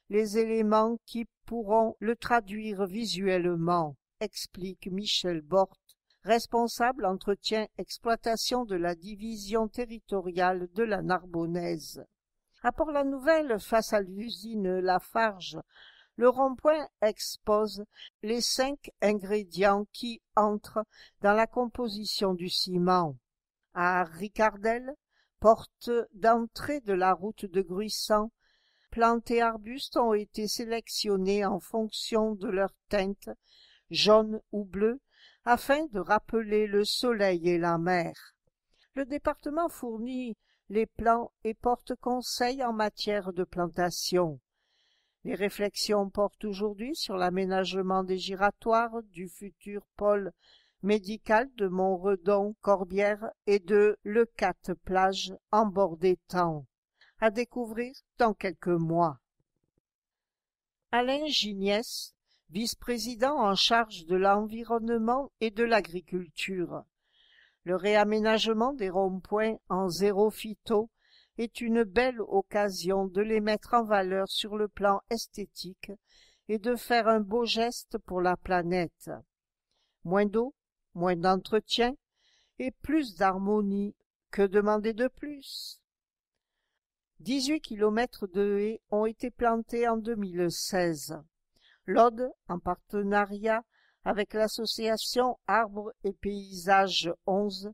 les éléments qui pourront le traduire visuellement, explique Michel Borte, responsable entretien-exploitation de la division territoriale de la Narbonnaise. À Port-la-Nouvelle, face à l'usine Lafarge, le rond-point expose les 5 ingrédients qui entrent dans la composition du ciment. À Ricardel, porte d'entrée de la route de Gruissant, plantes et arbustes ont été sélectionnés en fonction de leur teinte, jaune ou bleu, afin de rappeler le soleil et la mer. Le département fournit les plans et porte conseil en matière de plantation. Les réflexions portent aujourd'hui sur l'aménagement des giratoires du futur pôle médical de Montredon-Corbière et de Leucate-Plage en bord d'étang, à découvrir dans quelques mois. Alain Gignès, vice-président en charge de l'environnement et de l'agriculture. Le réaménagement des ronds-points en zéro phyto est une belle occasion de les mettre en valeur sur le plan esthétique et de faire un beau geste pour la planète. Moins d'eau, moins d'entretien et plus d'harmonie. Que demander de plus? 18 kilomètres de haies ont été plantés en 2016. L'Aude, en partenariat avec l'association Arbres et Paysages 11,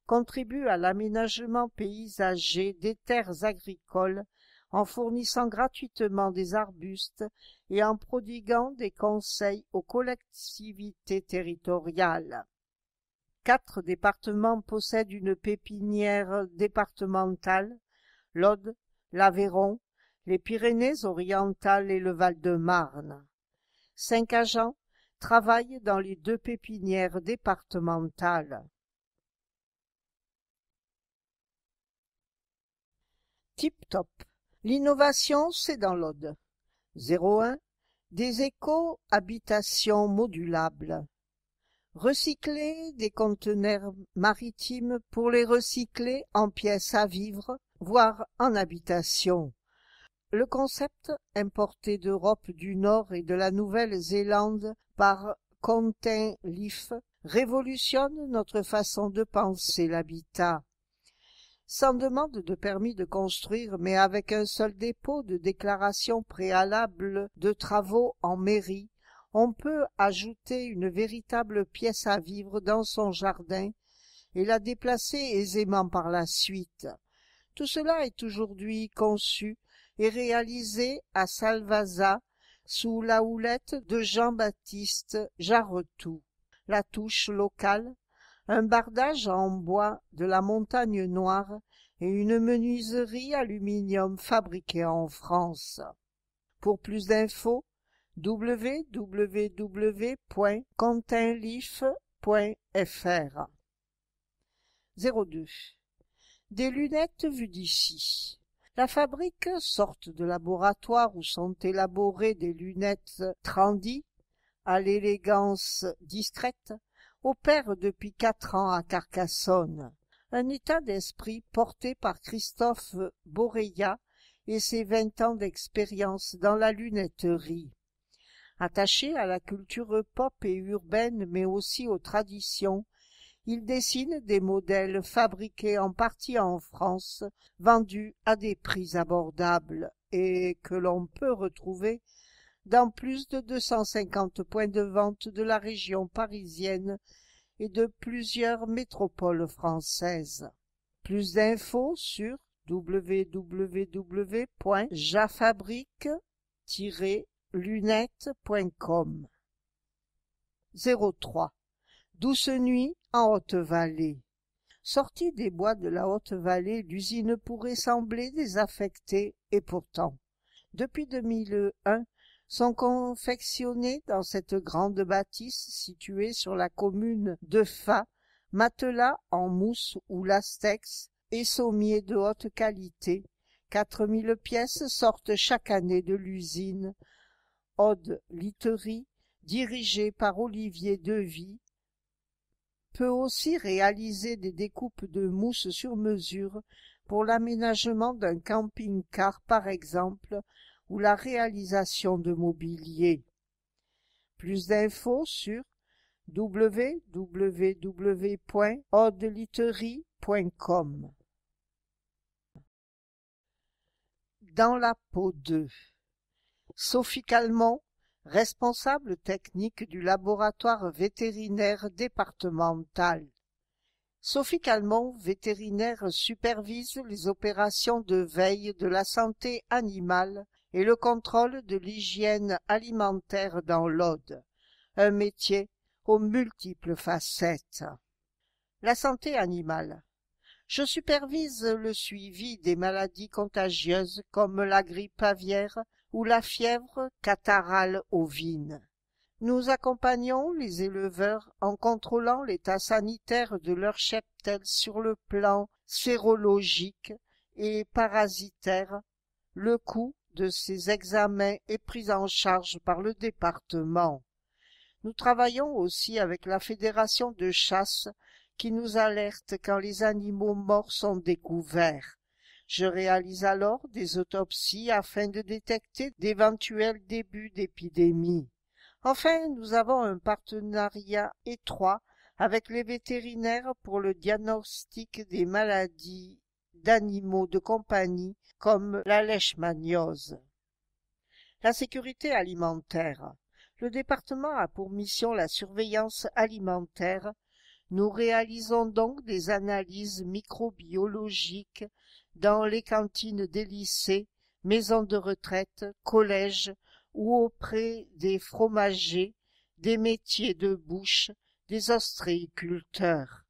contribue à l'aménagement paysager des terres agricoles en fournissant gratuitement des arbustes et en prodiguant des conseils aux collectivités territoriales. 4 départements possèdent une pépinière départementale, l'Aude, l'Aveyron, les Pyrénées-Orientales et le Val-de-Marne. 5 agents travaillent dans les 2 pépinières départementales. Tip-top. L'innovation, c'est dans l'Aude. 01. Des éco-habitations modulables. Recycler des conteneurs maritimes pour les recycler en pièces à vivre, voire en habitation. Le concept, importé d'Europe du Nord et de la Nouvelle-Zélande par Contain Leaf, révolutionne notre façon de penser l'habitat. Sans demande de permis de construire, mais avec un seul dépôt de déclaration préalable de travaux en mairie, on peut ajouter une véritable pièce à vivre dans son jardin et la déplacer aisément par la suite. Tout cela est aujourd'hui conçu et réalisé à Salvasa sous la houlette de Jean-Baptiste Jarretou. La touche locale, un bardage en bois de la Montagne Noire et une menuiserie aluminium fabriquée en France. Pour plus d'infos, www.containleaf.fr. 02. Des lunettes vues d'ici. La fabrique, sorte de laboratoire où sont élaborées des lunettes trendy, à l'élégance discrète, opère depuis 4 ans à Carcassonne. Un état d'esprit porté par Christophe Boreya et ses 20 ans d'expérience dans la lunetterie. Attaché à la culture pop et urbaine, mais aussi aux traditions, il dessine des modèles fabriqués en partie en France, vendus à des prix abordables et que l'on peut retrouver dans plus de 250 points de vente de la région parisienne et de plusieurs métropoles françaises. Plus d'infos sur www.jafabrique-lunettes.com. 03. Douce nuit en Haute-Vallée. Sortie des bois de la Haute-Vallée, l'usine pourrait sembler désaffectée, et pourtant, depuis 2001, sont confectionnés dans cette grande bâtisse située sur la commune de Fa, matelas en mousse ou lastex et sommiers de haute qualité. 4000 pièces sortent chaque année de l'usine Aude Literie, dirigée par Olivier Devy, peut aussi réaliser des découpes de mousse sur mesure pour l'aménagement d'un camping-car par exemple, ou la réalisation de mobilier. Plus d'infos sur www.audeliterie.com. Dans la peau 2. Sophie Calmont, responsable technique du laboratoire vétérinaire départemental. Sophie Calmont, vétérinaire, supervise les opérations de veille de la santé animale et le contrôle de l'hygiène alimentaire dans l'Aude, un métier aux multiples facettes. La santé animale. Je supervise le suivi des maladies contagieuses comme la grippe aviaire ou la fièvre catarrhale ovine. Nous accompagnons les éleveurs en contrôlant l'état sanitaire de leur cheptel sur le plan sérologique et parasitaire. Le coût de ces examens est pris en charge par le département. Nous travaillons aussi avec la fédération de chasse qui nous alerte quand les animaux morts sont découverts. Je réalise alors des autopsies afin de détecter d'éventuels débuts d'épidémie. Enfin, nous avons un partenariat étroit avec les vétérinaires pour le diagnostic des maladies d'animaux de compagnie comme la leishmaniose. La sécurité alimentaire. Le département a pour mission la surveillance alimentaire. Nous réalisons donc des analyses microbiologiques dans les cantines des lycées, maisons de retraite, collèges ou auprès des fromagers, des métiers de bouche, des ostréiculteurs.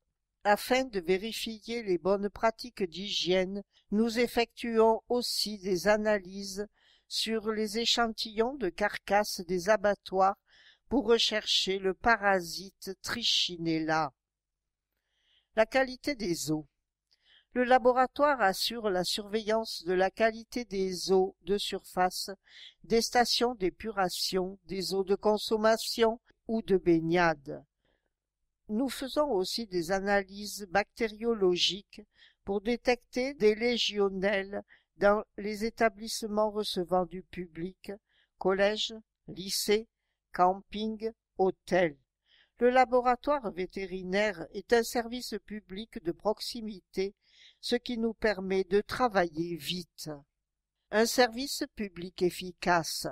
Afin de vérifier les bonnes pratiques d'hygiène, nous effectuons aussi des analyses sur les échantillons de carcasses des abattoirs pour rechercher le parasite Trichinella. La qualité des eaux. Le laboratoire assure la surveillance de la qualité des eaux de surface, des stations d'épuration, des eaux de consommation ou de baignade. Nous faisons aussi des analyses bactériologiques pour détecter des légionnelles dans les établissements recevant du public, collèges, lycées, campings, hôtels. Le laboratoire vétérinaire est un service public de proximité, ce qui nous permet de travailler vite. Un service public efficace.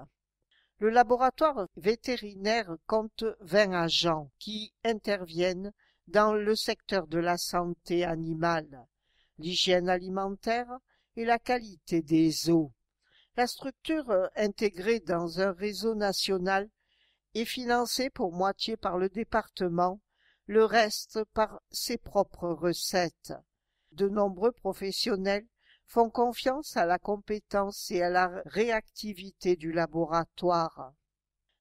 Le laboratoire vétérinaire compte 20 agents qui interviennent dans le secteur de la santé animale, l'hygiène alimentaire et la qualité des eaux. La structure intégrée dans un réseau national est financée pour moitié par le département, le reste par ses propres recettes. De nombreux professionnels font confiance à la compétence et à la réactivité du laboratoire.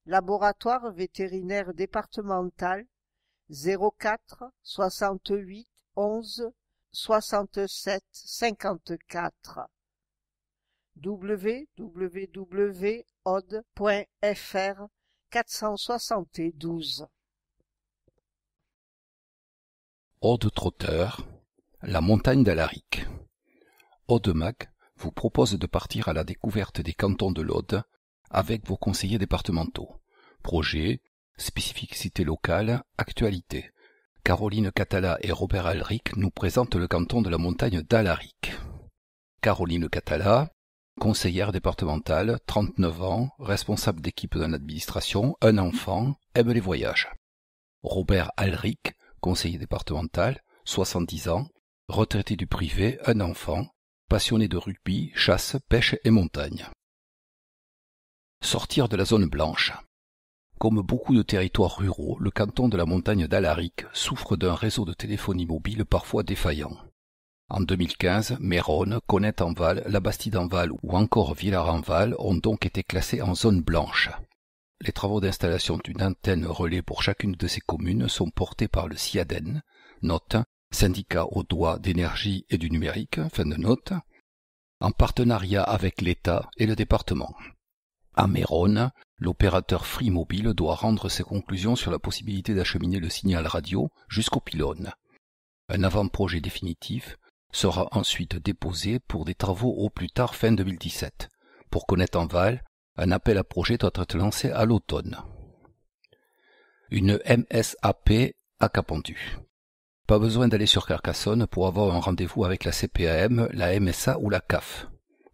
Laboratoire vétérinaire départemental 04 68 11 67 54 www.aude.fr 472. Aude Trotteur, la montagne d'Alaric. Audemac vous propose de partir à la découverte des cantons de l'Aude avec vos conseillers départementaux. Projets, spécificités locales, actualités. Caroline Catala et Robert Alric nous présentent le canton de la montagne d'Alaric. Caroline Catala, conseillère départementale, 39 ans, responsable d'équipe dans l'administration, un enfant, aime les voyages. Robert Alric, conseiller départemental, 70 ans, retraité du privé, un enfant, passionné de rugby, chasse, pêche et montagne. Sortir de la zone blanche. Comme beaucoup de territoires ruraux, le canton de la montagne d'Alaric souffre d'un réseau de téléphonie mobile parfois défaillant. En 2015, Méronne, Connet-en-Val, Labastide-en-Val ou encore Villars-en-Val ont donc été classés en zone blanche. Les travaux d'installation d'une antenne relais pour chacune de ces communes sont portés par le SIADEN, note, syndicat audois d'énergie et du numérique, fin de note, en partenariat avec l'État et le département. À Méronne, l'opérateur Free Mobile doit rendre ses conclusions sur la possibilité d'acheminer le signal radio jusqu'au pylône. Un avant-projet définitif sera ensuite déposé pour des travaux au plus tard fin 2017. Pour Connet-en-Val, un appel à projet doit être lancé à l'automne. Une MSAP à Capendu. Pas besoin d'aller sur Carcassonne pour avoir un rendez-vous avec la CPAM, la MSA ou la CAF,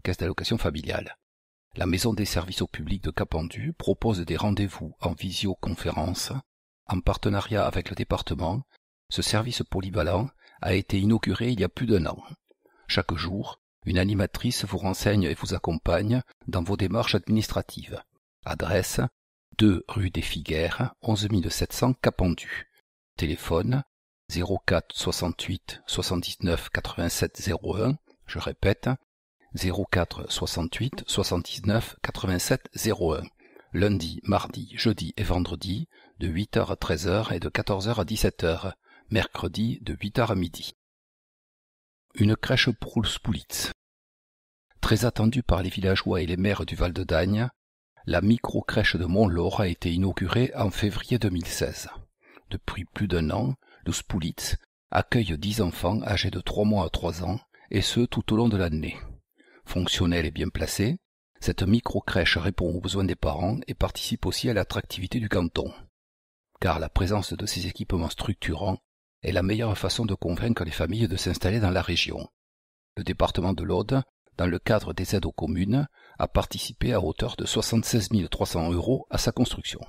Caisse d'allocation familiale. La Maison des services au public de Capendu propose des rendez-vous en visioconférence. En partenariat avec le département, ce service polyvalent a été inauguré il y a plus d'1 an. Chaque jour, une animatrice vous renseigne et vous accompagne dans vos démarches administratives. Adresse 2 rue des Figuères, 11 700 Capendu. Téléphone 04 68 79 87 01. Je répète, 04 68 79 87 01. Lundi, mardi, jeudi et vendredi, de 8h à 13h et de 14h à 17h. Mercredi, de 8h à midi. Une crèche pour Spoulitz. Très attendue par les villageois et les maires du Val de Dagne, la micro-crèche de Montlaur a été inaugurée en février 2016. Depuis plus d'1 an, le Spoulitz accueille 10 enfants âgés de 3 mois à 3 ans, et ce tout au long de l'année. Fonctionnelle et bien placée, cette micro-crèche répond aux besoins des parents et participe aussi à l'attractivité du canton. Car la présence de ces équipements structurants est la meilleure façon de convaincre les familles de s'installer dans la région. Le département de l'Aude, dans le cadre des aides aux communes, a participé à hauteur de 76 300 € à sa construction.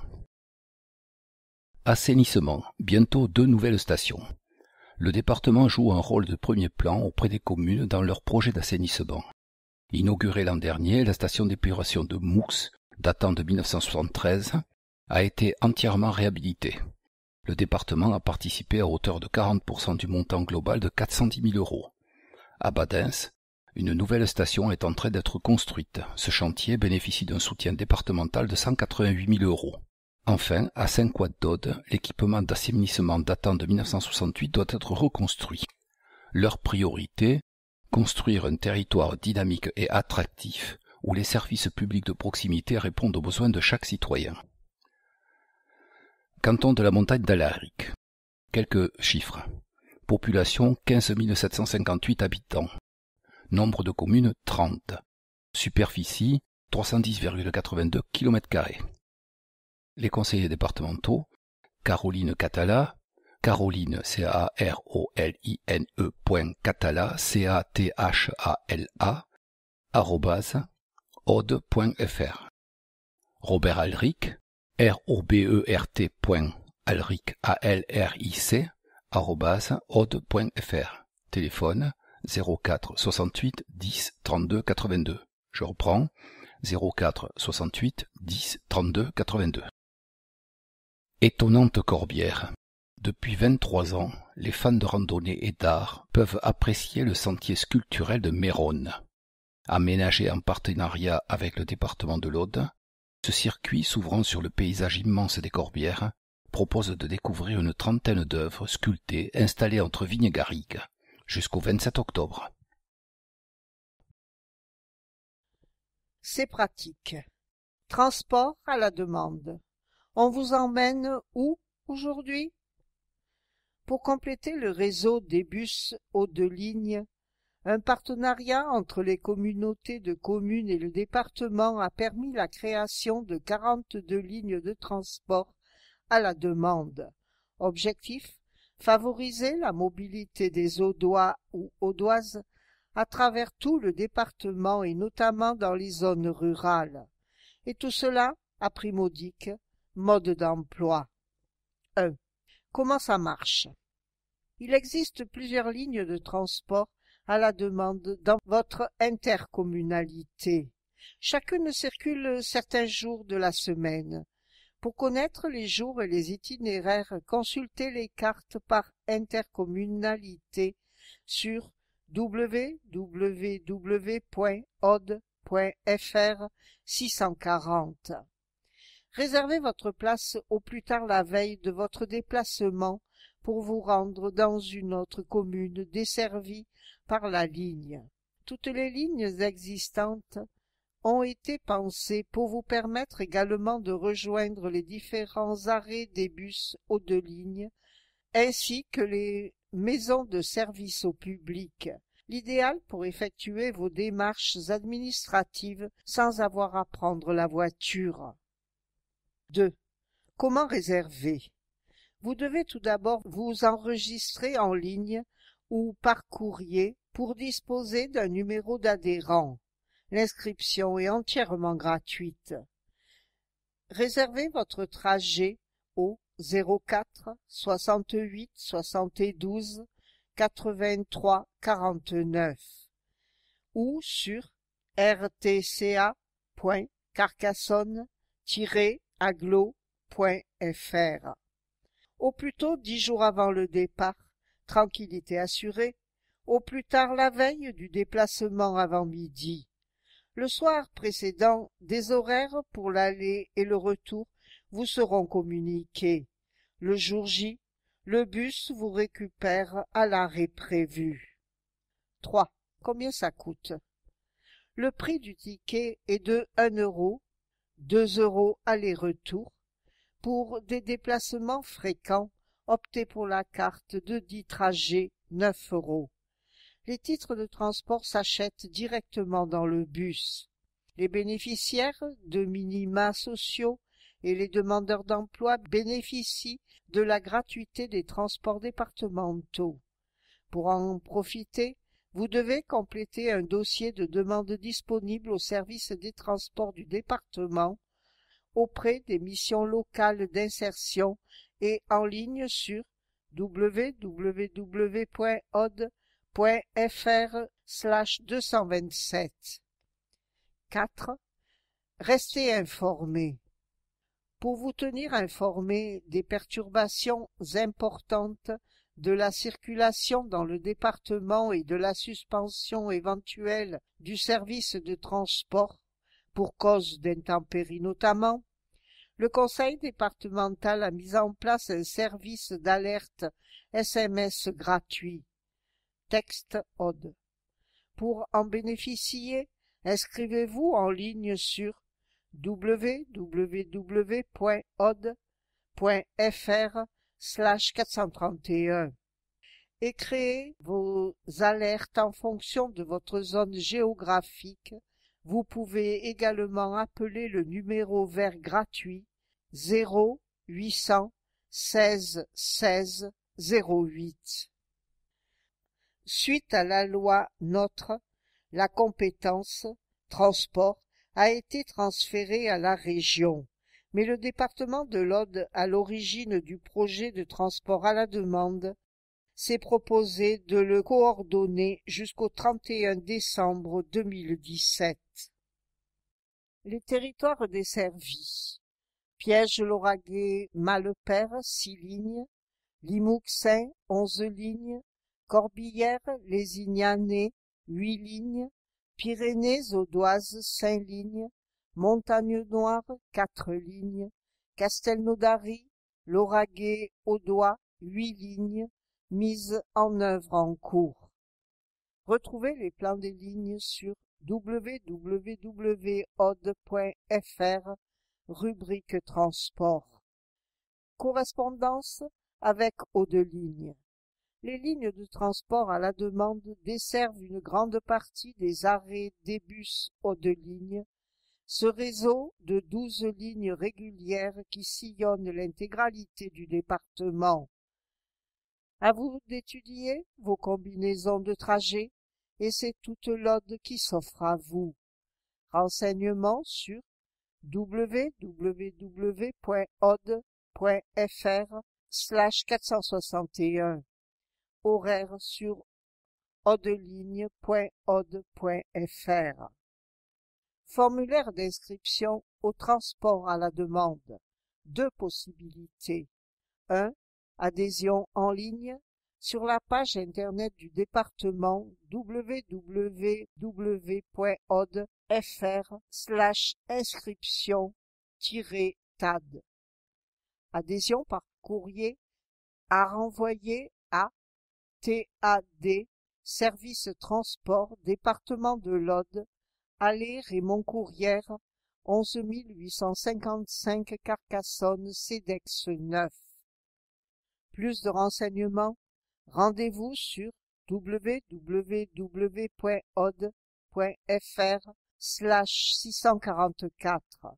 Assainissement, bientôt 2 nouvelles stations. Le département joue un rôle de premier plan auprès des communes dans leurs projets d'assainissement. Inaugurée l'an dernier, la station d'épuration de Moux, datant de 1973, a été entièrement réhabilitée. Le département a participé à hauteur de 40% du montant global de 410 000 €. À Badens, une nouvelle station est en train d'être construite. Ce chantier bénéficie d'un soutien départemental de 188 000 €. Enfin, à Saint-Couat-d'Aude, l'équipement d'assainissement datant de 1968 doit être reconstruit. Leur priorité, construire un territoire dynamique et attractif où les services publics de proximité répondent aux besoins de chaque citoyen. Canton de la montagne d'Alaric. Quelques chiffres. Population 15 758 habitants. Nombre de communes 30. Superficie 310,82 km². Les conseillers départementaux, Caroline Catala, Caroline CAROLINE .catala CATHALA @aude.fr. Robert Alric, ROBERT.alric @aude.fr. Téléphone 04 68 10 32 82. Je reprends 04 68 10 32 82. Étonnante Corbière. Depuis 23 ans, les fans de randonnée et d'art peuvent apprécier le sentier sculpturel de Méronne. Aménagé en partenariat avec le département de l'Aude, ce circuit s'ouvrant sur le paysage immense des Corbières propose de découvrir une trentaine d'œuvres sculptées installées entre Vignes-Garrigues jusqu'au 27 octobre. C'est pratique. Transport à la demande. On vous emmène où aujourd'hui? Pour compléter le réseau des bus haut de ligne, un partenariat entre les communautés de communes et le département a permis la création de 42 lignes de transport à la demande. Objectif: favoriser la mobilité des Audois ou Audoises à travers tout le département et notamment dans les zones rurales. Et tout cela à prix modique. Mode d'emploi. 1. Comment ça marche? Il existe plusieurs lignes de transport à la demande dans votre intercommunalité. Chacune circule certains jours de la semaine. Pour connaître les jours et les itinéraires, consultez les cartes par intercommunalité sur www.od.fr 640. Réservez votre place au plus tard la veille de votre déplacement pour vous rendre dans une autre commune desservie par la ligne. Toutes les lignes existantes ont été pensées pour vous permettre également de rejoindre les différents arrêts des bus aux deux lignes, ainsi que les maisons de service au public. L'idéal pour effectuer vos démarches administratives sans avoir à prendre la voiture. 2. Comment réserver? Vous devez tout d'abord vous enregistrer en ligne ou par courrier pour disposer d'un numéro d'adhérent. L'inscription est entièrement gratuite. Réservez votre trajet au 04 68 72 83 49 ou sur rtca.carcassonne-aglo.fr. Au plus tôt 10 jours avant le départ, tranquillité assurée, au plus tard la veille du déplacement avant midi. Le soir précédent, des horaires pour l'aller et le retour vous seront communiqués. Le jour J, le bus vous récupère à l'arrêt prévu. 3. Combien ça coûte? Le prix du ticket est de 1 euro, 2 € aller-retour. Pour des déplacements fréquents, optez pour la carte de 10 trajets, 9 €. Les titres de transport s'achètent directement dans le bus. Les bénéficiaires de minima sociaux et les demandeurs d'emploi bénéficient de la gratuité des transports départementaux. Pour en profiter, vous devez compléter un dossier de demande disponible au service des transports du département auprès des missions locales d'insertion et en ligne sur www.od.fr/227. 4. Restez informés. Pour vous tenir informé des perturbations importantes de la circulation dans le département et de la suspension éventuelle du service de transport, pour cause d'intempéries notamment, le conseil départemental a mis en place un service d'alerte SMS gratuit, texte OD. Pour en bénéficier, inscrivez-vous en ligne sur www.od.fr/431 et créez vos alertes en fonction de votre zone géographique. Vous pouvez également appeler le numéro vert gratuit 0800 16 16 08. Suite à la loi NOTRe, la compétence transport a été transférée à la région, mais le département de l'Aude, à l'origine du projet de transport à la demande, s'est proposé de le coordonner jusqu'au 31 décembre 2017. Les territoires desservis: Piège-Lauragais-Malepère 6 lignes, Limouxin 11 lignes, Corbières-Lézignanais 8 lignes, Pyrénées-Audoises 5 lignes, Montagne-Noire 4 lignes, Castelnaudary, Lauragais-Audois 8 lignes, mises en œuvre en cours. Retrouvez les plans des lignes sur www.od.fr, rubrique transport. Correspondance avec Aude-Lignes. Les lignes de transport à la demande desservent une grande partie des arrêts des bus Aude-Lignes, ce réseau de 12 lignes régulières qui sillonnent l'intégralité du département. À vous d'étudier vos combinaisons de trajets, et c'est toute l'Aude qui s'offre à vous. Renseignements sur www.od.fr/461. Horaire sur odeligne.od.fr. Formulaire d'inscription au transport à la demande. deux possibilités. 1. Adhésion en ligne sur la page internet du département www.od.fr/inscription-TAD. Adhésion par courrier à renvoyer à TAD, Service Transport, département de l'Aude, allée Raymond Courrière, 11 855 Carcassonne, CEDEX 9. Plus de renseignements, rendez-vous sur www.od.fr/644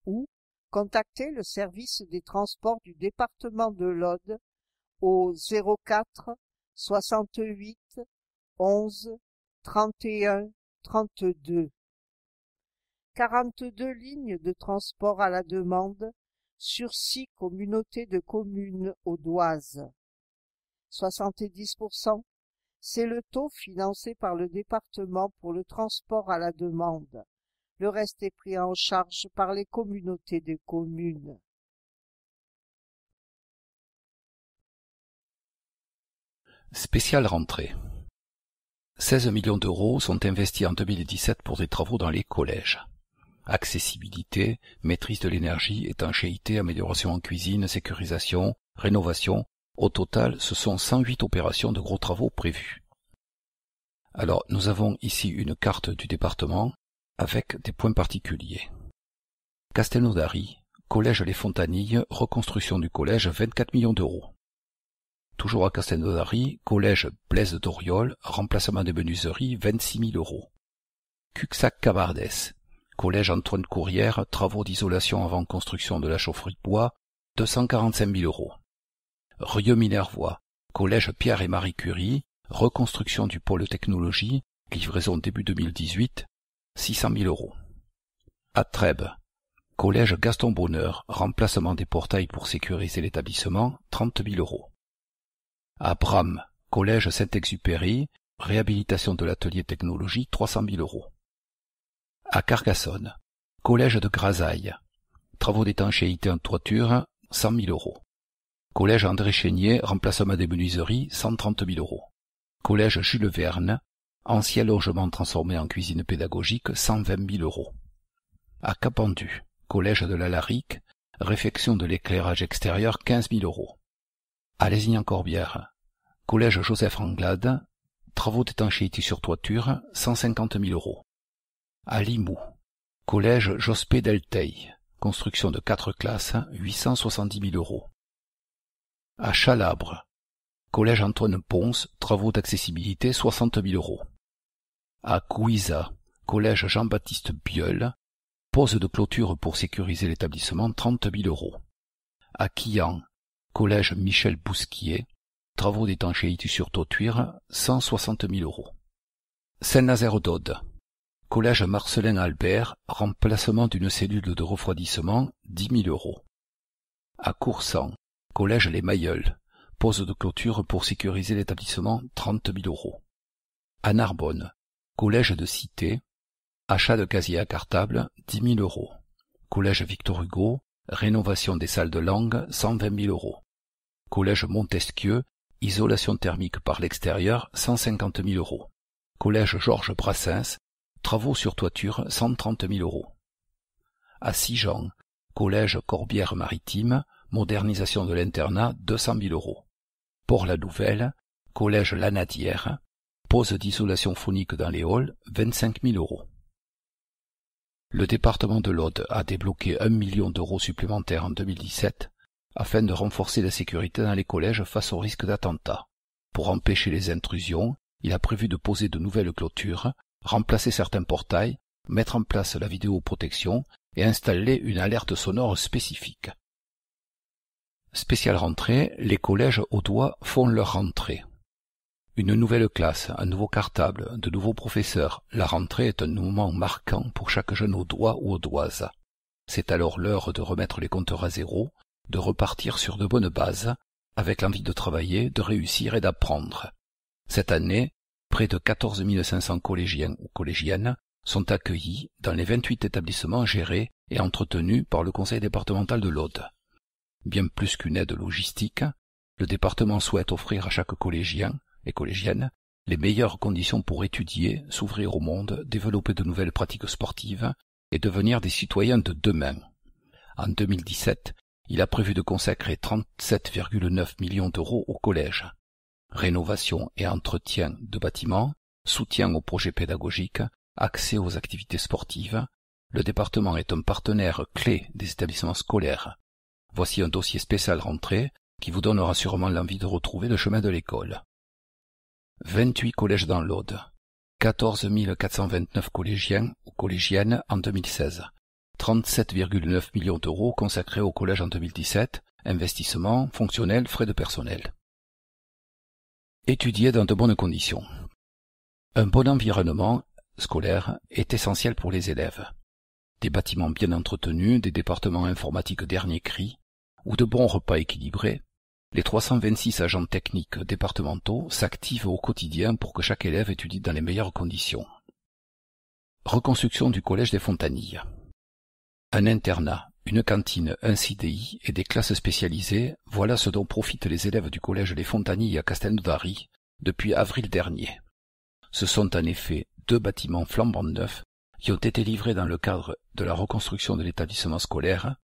ou contactez le service des transports du département de l'Aude au 04 68 11 31 32. 42 lignes de transport à la demande sur 6 communautés de communes audoises. 70%, c'est le taux financé par le département pour le transport à la demande. Le reste est pris en charge par les communautés de communes. Spéciale rentrée. 16 millions d'euros sont investis en 2017 pour des travaux dans les collèges. Accessibilité, maîtrise de l'énergie, étanchéité, amélioration en cuisine, sécurisation, rénovation. Au total, ce sont 108 opérations de gros travaux prévues. Alors, nous avons ici une carte du département avec des points particuliers. Castelnaudary, collège Les Fontanilles, reconstruction du collège, 24 millions d'euros. Toujours à Castelnaudary, collège Blaise d'Oriol, remplacement des menuiseries, 26 000 euros. Cuxac-Cabardès, collège Antoine Courrière, travaux d'isolation avant construction de la chaufferie bois, 245 000 euros. Rieux-Minervois, collège Pierre et Marie Curie, reconstruction du pôle technologie, livraison début 2018, 600 000 euros. À Trèbes, collège Gaston Bonheur, remplacement des portails pour sécuriser l'établissement, 30 000 euros. À Bram, collège Saint-Exupéry, réhabilitation de l'atelier technologie, 300 000 euros. À Carcassonne, collège de Grasailles, travaux d'étanchéité en toiture, 100 000 euros. Collège André Chénier, remplacement des menuiseries, 130 000 euros. Collège Jules Verne, ancien logement transformé en cuisine pédagogique, 120 000 euros. À Capendu, collège de la Larique, réfection de l'éclairage extérieur, 15 000 euros. À Lézignan-Corbière, collège Joseph Anglade, travaux d'étanchéité sur toiture, 150 000 euros. À Limoux, collège Jospé Delteil, construction de 4 classes, 870 000 euros. À Chalabre, collège Antoine Ponce, travaux d'accessibilité, 60 000 euros. À Gouiza, collège Jean-Baptiste Bieul, pose de clôture pour sécuriser l'établissement, 30 000 euros. À Quillan, collège Michel Bousquier, travaux d'étanchéité sur toiture, 160 000 euros. Saint-Nazaire d'Aude, collège Marcelin Albert, remplacement d'une cellule de refroidissement, 10 000 euros. À Coursan, collège Les Mailleuls, pose de clôture pour sécuriser l'établissement, 30 000 euros. À Narbonne, collège de Cité, achat de casier à cartable, 10 000 euros. Collège Victor Hugo, rénovation des salles de langue, 120 000 euros. Collège Montesquieu, isolation thermique par l'extérieur, 150 000 euros. Collège Georges Brassens, travaux sur toiture, 130 000 euros. À Sigean, collège Corbière-Maritime, modernisation de l'internat, 200 000 euros. Port-la-Nouvelle, collège Lanadière, pose d'isolation phonique dans les halls, 25 000 euros. Le département de l'Aude a débloqué 1 million d'euros supplémentaires en 2017 afin de renforcer la sécurité dans les collèges face au risque d'attentat. Pour empêcher les intrusions, il a prévu de poser de nouvelles clôtures, remplacer certains portails, mettre en place la vidéoprotection et installer une alerte sonore spécifique. Spéciale rentrée, les collèges audois font leur rentrée. Une nouvelle classe, un nouveau cartable, de nouveaux professeurs. La rentrée est un moment marquant pour chaque jeune audois ou audoise. C'est alors l'heure de remettre les compteurs à zéro, de repartir sur de bonnes bases, avec l'envie de travailler, de réussir et d'apprendre. Cette année, près de 14 500 collégiens ou collégiennes sont accueillis dans les 28 établissements gérés et entretenu par le conseil départemental de l'Aude. Bien plus qu'une aide logistique, le département souhaite offrir à chaque collégien et collégienne les meilleures conditions pour étudier, s'ouvrir au monde, développer de nouvelles pratiques sportives et devenir des citoyens de demain. En 2017, il a prévu de consacrer 37,9 millions d'euros au collège. Rénovation et entretien de bâtiments, soutien aux projets pédagogiques, accès aux activités sportives. Le département est un partenaire clé des établissements scolaires. Voici un dossier spécial rentrée qui vous donnera sûrement l'envie de retrouver le chemin de l'école. 28 collèges dans l'Aude, 14 429 collégiens ou collégiennes en 2016, 37,9 millions d'euros consacrés au collège en 2017, investissements, fonctionnels, frais de personnel. Étudier dans de bonnes conditions. Un bon environnement scolaire est essentiel pour les élèves. Des bâtiments bien entretenus, des départements informatiques dernier cri, ou de bons repas équilibrés, les 326 agents techniques départementaux s'activent au quotidien pour que chaque élève étudie dans les meilleures conditions. Reconstruction du collège des Fontanilles. Un internat, une cantine, un CDI et des classes spécialisées, voilà ce dont profitent les élèves du collège Les Fontanilles à Castelnaudary depuis avril dernier. Ce sont en effet 2 bâtiments flambant neufs qui ont été livrés dans le cadre de la reconstruction de l'établissement scolaire.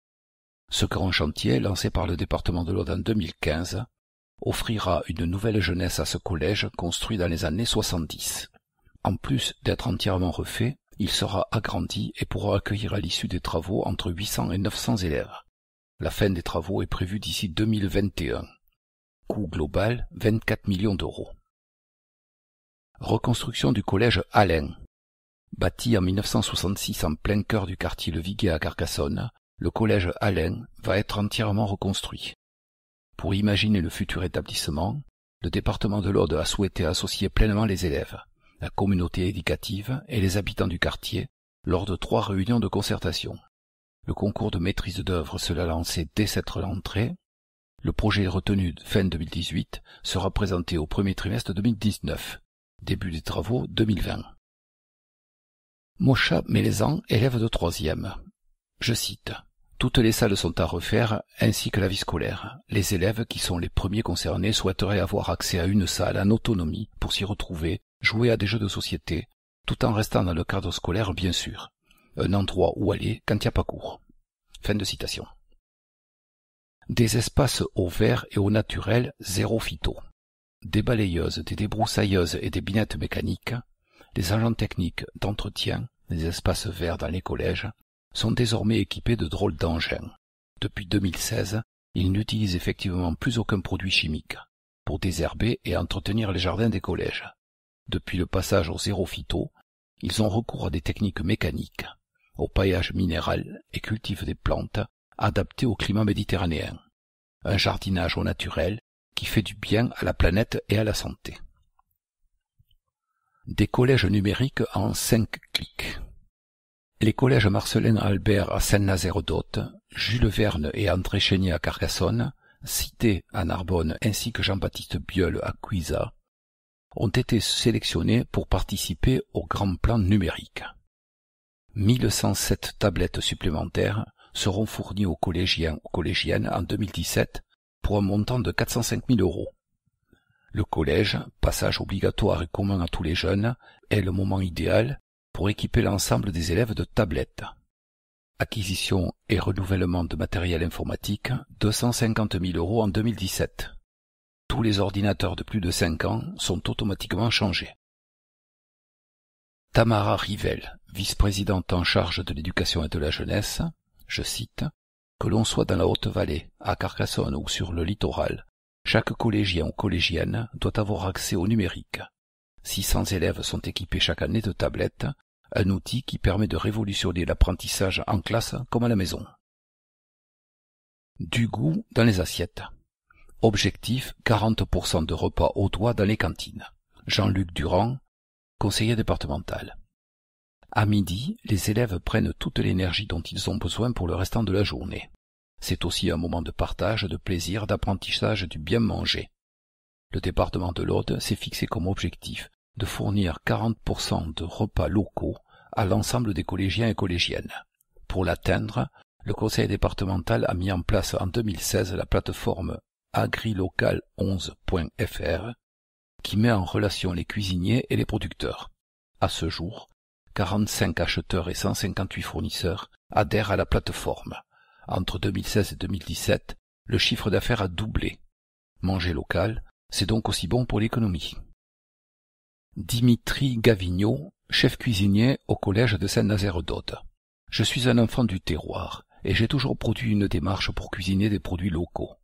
Ce grand chantier, lancé par le département de l'Aude en 2015, offrira une nouvelle jeunesse à ce collège construit dans les années 70. En plus d'être entièrement refait, il sera agrandi et pourra accueillir à l'issue des travaux entre 800 et 900 élèves. La fin des travaux est prévue d'ici 2021. Coût global, 24 millions d'euros. Reconstruction du collège Alain. Bâti en 1966 en plein cœur du quartier Le Viguier à Carcassonne, le collège Alain va être entièrement reconstruit. Pour imaginer le futur établissement, le département de l'Aude a souhaité associer pleinement les élèves, la communauté éducative et les habitants du quartier lors de 3 réunions de concertation. Le concours de maîtrise d'œuvre sera lancé dès cette rentrée. Le projet retenu fin 2018 sera présenté au premier trimestre 2019. Début des travaux 2020. Mocha Mélezan, élève de 3e. Je cite. Toutes les salles sont à refaire, ainsi que la vie scolaire. Les élèves, qui sont les premiers concernés, souhaiteraient avoir accès à une salle en autonomie pour s'y retrouver, jouer à des jeux de société, tout en restant dans le cadre scolaire bien sûr. Un endroit où aller quand il n'y a pas cours. Fin de citation. Des espaces au vert et au naturel, zéro phyto. Des balayeuses, des débroussailleuses et des binettes mécaniques, les agents techniques d'entretien, des espaces verts dans les collèges, sont désormais équipés de drôles d'engins. Depuis 2016, ils n'utilisent effectivement plus aucun produit chimique pour désherber et entretenir les jardins des collèges. Depuis le passage au zéro phyto, ils ont recours à des techniques mécaniques, au paillage minéral et cultivent des plantes adaptées au climat méditerranéen. Un jardinage au naturel qui fait du bien à la planète et à la santé. Des collèges numériques en 5 clics. Les collèges Marcelin Albert à Saint-Nazaire-d'Hôte, Jules Verne et André Chénier à Carcassonne, Cité à Narbonne ainsi que Jean-Baptiste Bieul à Cuisa, ont été sélectionnés pour participer au grand plan numérique. 1107 tablettes supplémentaires seront fournies aux collégiens ou collégiennes en 2017 pour un montant de 405 000 euros. Le collège, passage obligatoire et commun à tous les jeunes, est le moment idéal pour équiper l'ensemble des élèves de tablettes. Acquisition et renouvellement de matériel informatique, 250 000 euros en 2017. Tous les ordinateurs de plus de 5 ans sont automatiquement changés. Tamara Rivel, vice-présidente en charge de l'éducation et de la jeunesse, je cite, « Que l'on soit dans la Haute-Vallée, à Carcassonne ou sur le littoral, chaque collégien ou collégienne doit avoir accès au numérique. 600 élèves sont équipés chaque année de tablettes, un outil qui permet de révolutionner l'apprentissage en classe comme à la maison. » Du goût dans les assiettes. Objectif 40% de repas au doigt dans les cantines. Jean-Luc Durand, conseiller départemental. À midi, les élèves prennent toute l'énergie dont ils ont besoin pour le restant de la journée. C'est aussi un moment de partage, de plaisir, d'apprentissage du bien manger. Le département de l'Aude s'est fixé comme objectif de fournir 40% de repas locaux à l'ensemble des collégiens et collégiennes. Pour l'atteindre, le conseil départemental a mis en place en 2016 la plateforme agrilocal11.fr qui met en relation les cuisiniers et les producteurs. À ce jour, 45 acheteurs et 158 fournisseurs adhèrent à la plateforme. Entre 2016 et 2017, le chiffre d'affaires a doublé. Manger local, c'est donc aussi bon pour l'économie. Dimitri Gavigno, chef cuisinier au collège de Saint-Nazaire-d'Aude. Je suis un enfant du terroir et j'ai toujours produit une démarche pour cuisiner des produits locaux.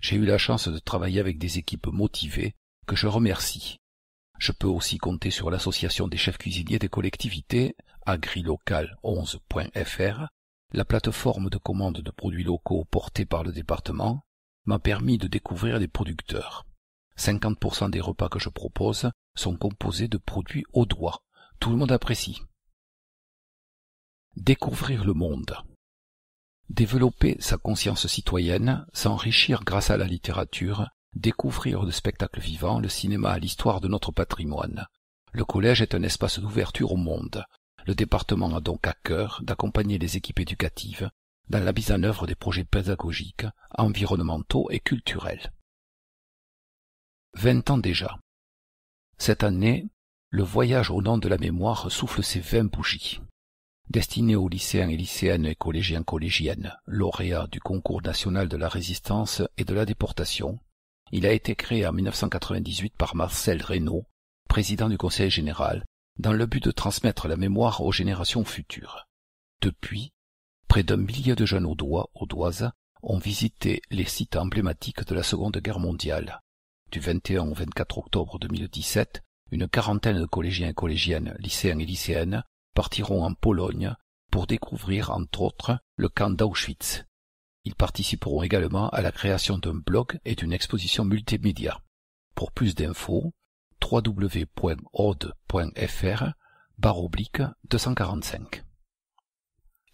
J'ai eu la chance de travailler avec des équipes motivées que je remercie. Je peux aussi compter sur l'association des chefs cuisiniers des collectivités, agrilocal11.fr, la plateforme de commande de produits locaux portée par le département, m'a permis de découvrir des producteurs. 50% des repas que je propose sont composés de produits audois. Tout le monde apprécie. Découvrir le monde. Développer sa conscience citoyenne, s'enrichir grâce à la littérature, découvrir le spectacle vivant, le cinéma, l'histoire de notre patrimoine. Le collège est un espace d'ouverture au monde. Le département a donc à cœur d'accompagner les équipes éducatives dans la mise en œuvre des projets pédagogiques, environnementaux et culturels. 20 ans déjà. Cette année, le voyage au nom de la mémoire souffle ses 20 bougies. Destiné aux lycéens et lycéennes et collégiens-collégiennes, lauréats du concours national de la résistance et de la déportation, il a été créé en 1998 par Marcel Reynaud, président du Conseil général, dans le but de transmettre la mémoire aux générations futures. Depuis, près d'1 millier de jeunes audois, audoises, ont visité les sites emblématiques de la Seconde Guerre mondiale. Du 21 au 24 octobre 2017, une quarantaine de collégiens et collégiennes, lycéens et lycéennes, partiront en Pologne pour découvrir, entre autres, le camp d'Auschwitz. Ils participeront également à la création d'un blog et d'une exposition multimédia. Pour plus d'infos, www.aude.fr/245.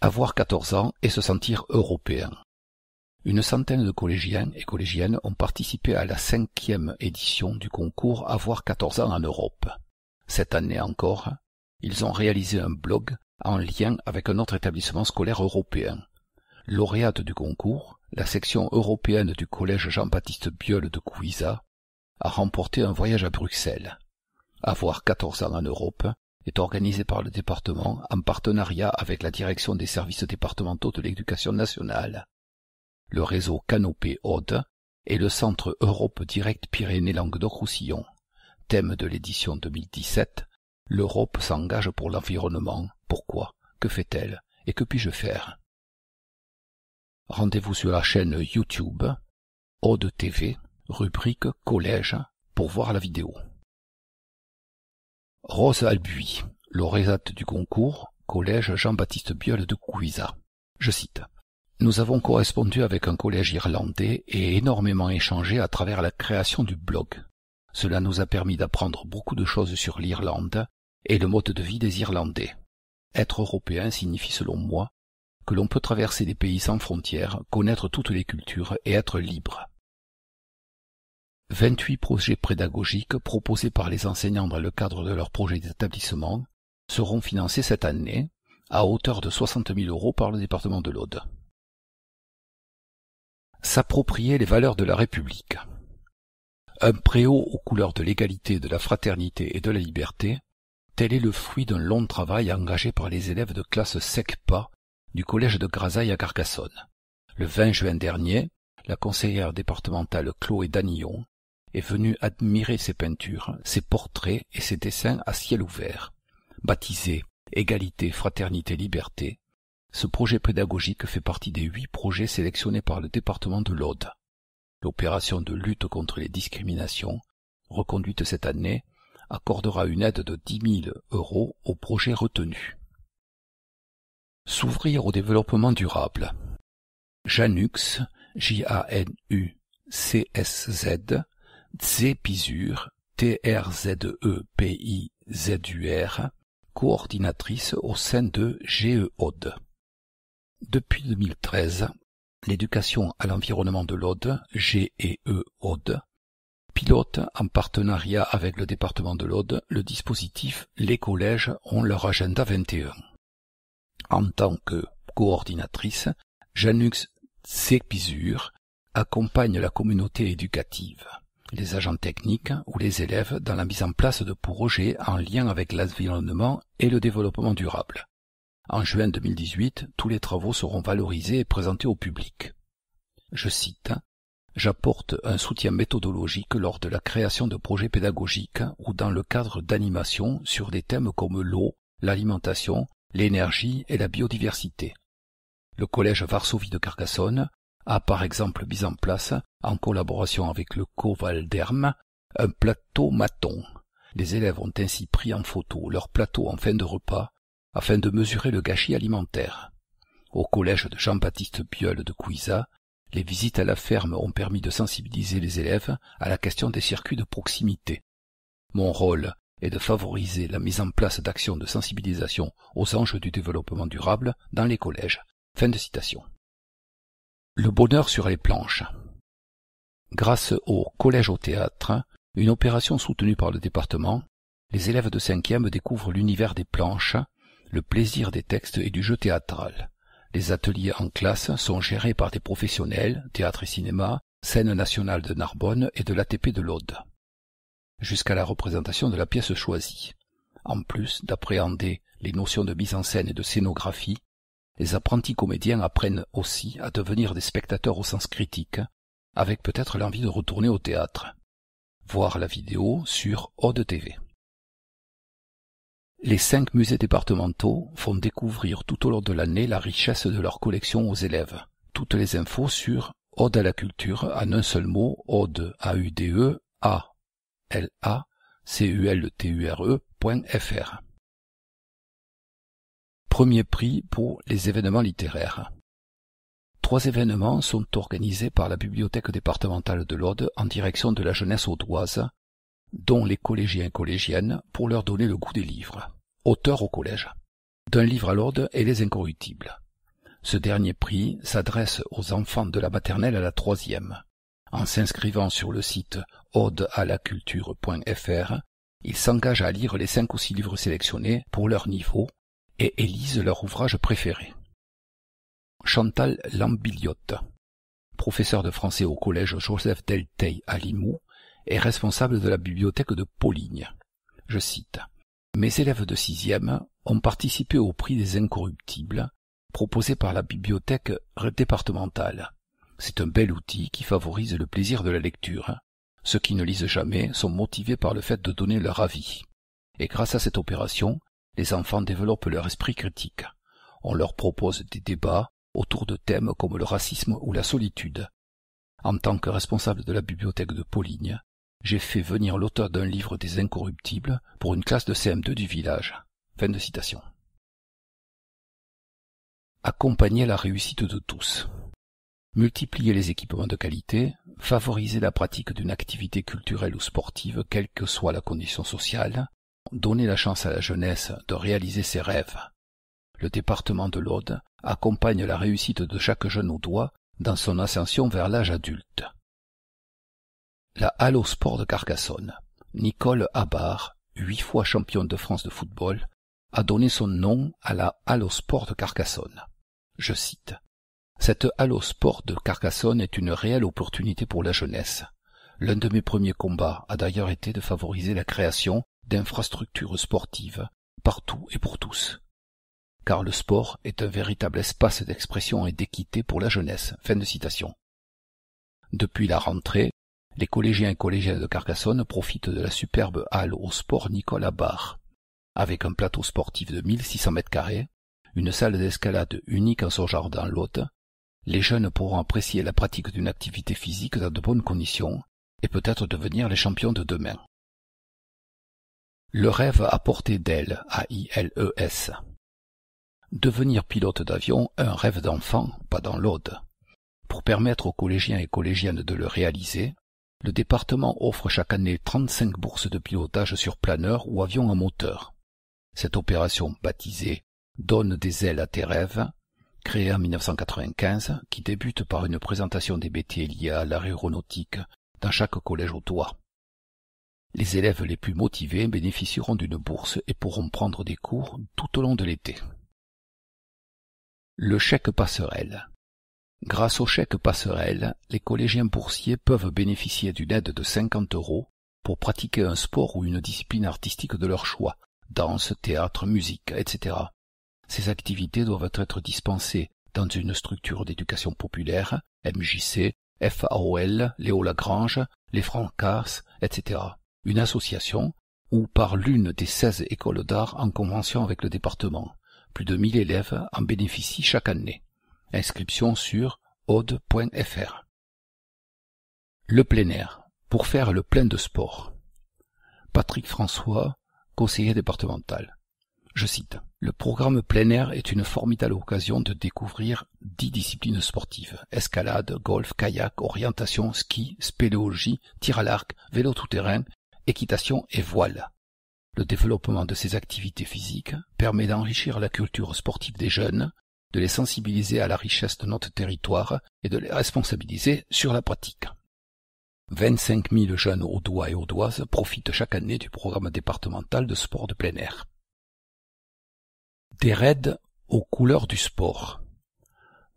Avoir 14 ans et se sentir européen. Une centaine de collégiens et collégiennes ont participé à la 5e édition du concours Avoir 14 ans en Europe. Cette année encore, ils ont réalisé un blog en lien avec un autre établissement scolaire européen. Lauréate du concours, la section européenne du collège Jean-Baptiste Biol de Couiza a remporté un voyage à Bruxelles. Avoir 14 ans en Europe est organisé par le département en partenariat avec la direction des services départementaux de l'éducation nationale, le réseau Canopée Aude et le centre Europe Direct Pyrénées-Languedoc-Roussillon. Thème de l'édition 2017, l'Europe s'engage pour l'environnement. Pourquoi? Que fait-elle? Et que puis-je faire? Rendez-vous sur la chaîne YouTube Aude TV, rubrique Collège, pour voir la vidéo. Rose Albuy, lauréate du concours Collège Jean-Baptiste Biol de Couiza. Je cite. Nous avons correspondu avec un collège irlandais et énormément échangé à travers la création du blog. Cela nous a permis d'apprendre beaucoup de choses sur l'Irlande et le mode de vie des Irlandais. Être européen signifie selon moi que l'on peut traverser des pays sans frontières, connaître toutes les cultures et être libre. 28 projets pédagogiques proposés par les enseignants dans le cadre de leur projet d'établissement seront financés cette année à hauteur de 60 000 € par le département de l'Aude. S'approprier les valeurs de la République. Un préau aux couleurs de l'égalité, de la fraternité et de la liberté, tel est le fruit d'un long travail engagé par les élèves de classe SECPA du collège de Grasailles à Carcassonne. Le 20 juin dernier, la conseillère départementale Chloé Danillon est venue admirer ses peintures, ses portraits et ses dessins à ciel ouvert. Baptisé Égalité, Fraternité, Liberté, ce projet pédagogique fait partie des 8 projets sélectionnés par le département de l'Aude. L'opération de lutte contre les discriminations, reconduite cette année, accordera une aide de 10 000 € au projet retenu. S'ouvrir au développement durable. Janux, J-A-N-U-C-S-Z, Tsepizur, T-R-Z-E-P-I-Z-U-R, coordinatrice au sein de GE-Aude. Depuis 2013, l'éducation à l'environnement de l'Aude, GE-Aude, pilote en partenariat avec le département de l'Aude le dispositif Les collèges ont leur agenda 21. En tant que coordinatrice, Janux Tsepizur, accompagne la communauté éducative, les agents techniques ou les élèves dans la mise en place de projets en lien avec l'environnement et le développement durable. En juin 2018, tous les travaux seront valorisés et présentés au public. Je cite, « J'apporte un soutien méthodologique lors de la création de projets pédagogiques ou dans le cadre d'animations sur des thèmes comme l'eau, l'alimentation, l'énergie et la biodiversité. Le collège Varsovie de Carcassonne a par exemple mis en place, en collaboration avec le Covalderm, un plateau maton. Les élèves ont ainsi pris en photo leur plateau en fin de repas afin de mesurer le gâchis alimentaire. Au collège de Jean-Baptiste Bieul de Couiza, les visites à la ferme ont permis de sensibiliser les élèves à la question des circuits de proximité. Mon rôle est de favoriser la mise en place d'actions de sensibilisation aux enjeux du développement durable dans les collèges. » Fin de citation. Le bonheur sur les planches. Grâce au Collège au théâtre, une opération soutenue par le département, les élèves de 5e découvrent l'univers des planches, le plaisir des textes et du jeu théâtral. Les ateliers en classe sont gérés par des professionnels, théâtre et cinéma, scène nationale de Narbonne et de l'ATP de l'Aude, jusqu'à la représentation de la pièce choisie. En plus d'appréhender les notions de mise en scène et de scénographie, les apprentis comédiens apprennent aussi à devenir des spectateurs au sens critique, avec peut-être l'envie de retourner au théâtre. Voir la vidéo sur Aude TV. Les 5 musées départementaux font découvrir tout au long de l'année la richesse de leur collection aux élèves. Toutes les infos sur Aude à la culture en un seul mot, Aude, AUDE, ALACULTURE.fr. Premier prix pour les événements littéraires. 3 événements sont organisés par la bibliothèque départementale de l'Aude en direction de la jeunesse audoise, dont les collégiens et collégiennes, pour leur donner le goût des livres. Auteur au collège. D'un livre à l'Aude et les incorruptibles. Ce dernier prix s'adresse aux enfants de la maternelle à la 3e. En s'inscrivant sur le site audealaculture.fr, ils s'engagent à lire les 5 ou 6 livres sélectionnés pour leur niveau et élisent leur ouvrage préféré. Chantal Lambiliotte, professeur de français au collège Joseph Delteil à Limoux, est responsable de la bibliothèque de Pauligne. Je cite, « Mes élèves de 6e ont participé au prix des incorruptibles proposé par la bibliothèque départementale. C'est un bel outil qui favorise le plaisir de la lecture. Ceux qui ne lisent jamais sont motivés par le fait de donner leur avis. Et grâce à cette opération, les enfants développent leur esprit critique. On leur propose des débats autour de thèmes comme le racisme ou la solitude. En tant que responsable de la bibliothèque de Pauligne, j'ai fait venir l'auteur d'un livre des incorruptibles pour une classe de CM2 du village. » Fin de citation. Accompagner la réussite de tous. Multiplier les équipements de qualité, favoriser la pratique d'une activité culturelle ou sportive, quelle que soit la condition sociale, donner la chance à la jeunesse de réaliser ses rêves. Le département de l'Aude accompagne la réussite de chaque jeune audois dans son ascension vers l'âge adulte. La Halle au sport de Carcassonne. Nicole Habard, 8 fois championne de France de football, a donné son nom à la Halle au sport de Carcassonne. Je cite, « Cette Halle au sport de Carcassonne est une réelle opportunité pour la jeunesse. L'un de mes premiers combats a d'ailleurs été de favoriser la création d'infrastructures sportives partout et pour tous. Car le sport est un véritable espace d'expression et d'équité pour la jeunesse. » Fin de citation. Depuis la rentrée, les collégiens et collégiennes de Carcassonne profitent de la superbe halle au sport Nicole Habard, avec un plateau sportif de 1600 m², une salle d'escalade unique en son genre dans l'Aude. Les jeunes pourront apprécier la pratique d'une activité physique dans de bonnes conditions et peut-être devenir les champions de demain. Le rêve à portée d'aile, AILES. Devenir pilote d'avion, un rêve d'enfant, pas dans l'Aude. Pour permettre aux collégiens et collégiennes de le réaliser, le département offre chaque année 35 bourses de pilotage sur planeur ou avion à moteur. Cette opération baptisée « Donne des ailes à tes rêves », créée en 1995, qui débute par une présentation des métiers liés à l'aéronautique dans chaque collège audois. Les élèves les plus motivés bénéficieront d'une bourse et pourront prendre des cours tout au long de l'été. Le chèque passerelle. Grâce au chèque passerelle, les collégiens boursiers peuvent bénéficier d'une aide de 50 € pour pratiquer un sport ou une discipline artistique de leur choix, danse, théâtre, musique, etc. Ces activités doivent être dispensées dans une structure d'éducation populaire, MJC, FAOL, Léo Lagrange, les Francas, etc. Une association ou par l'une des 16 écoles d'art en convention avec le département. Plus de 1000 élèves en bénéficient chaque année. Inscription sur aude.fr. Le plein air, pour faire le plein de sport. Patrick François, conseiller départemental. Je cite, « Le programme plein air est une formidable occasion de découvrir 10 disciplines sportives, escalade, golf, kayak, orientation, ski, spéléologie, tir à l'arc, vélo tout-terrain, équitation et voile. Le développement de ces activités physiques permet d'enrichir la culture sportive des jeunes, de les sensibiliser à la richesse de notre territoire et de les responsabiliser sur la pratique. 25 000 jeunes audois et audoises profitent chaque année du programme départemental de sport de plein air. Des raids aux couleurs du sport.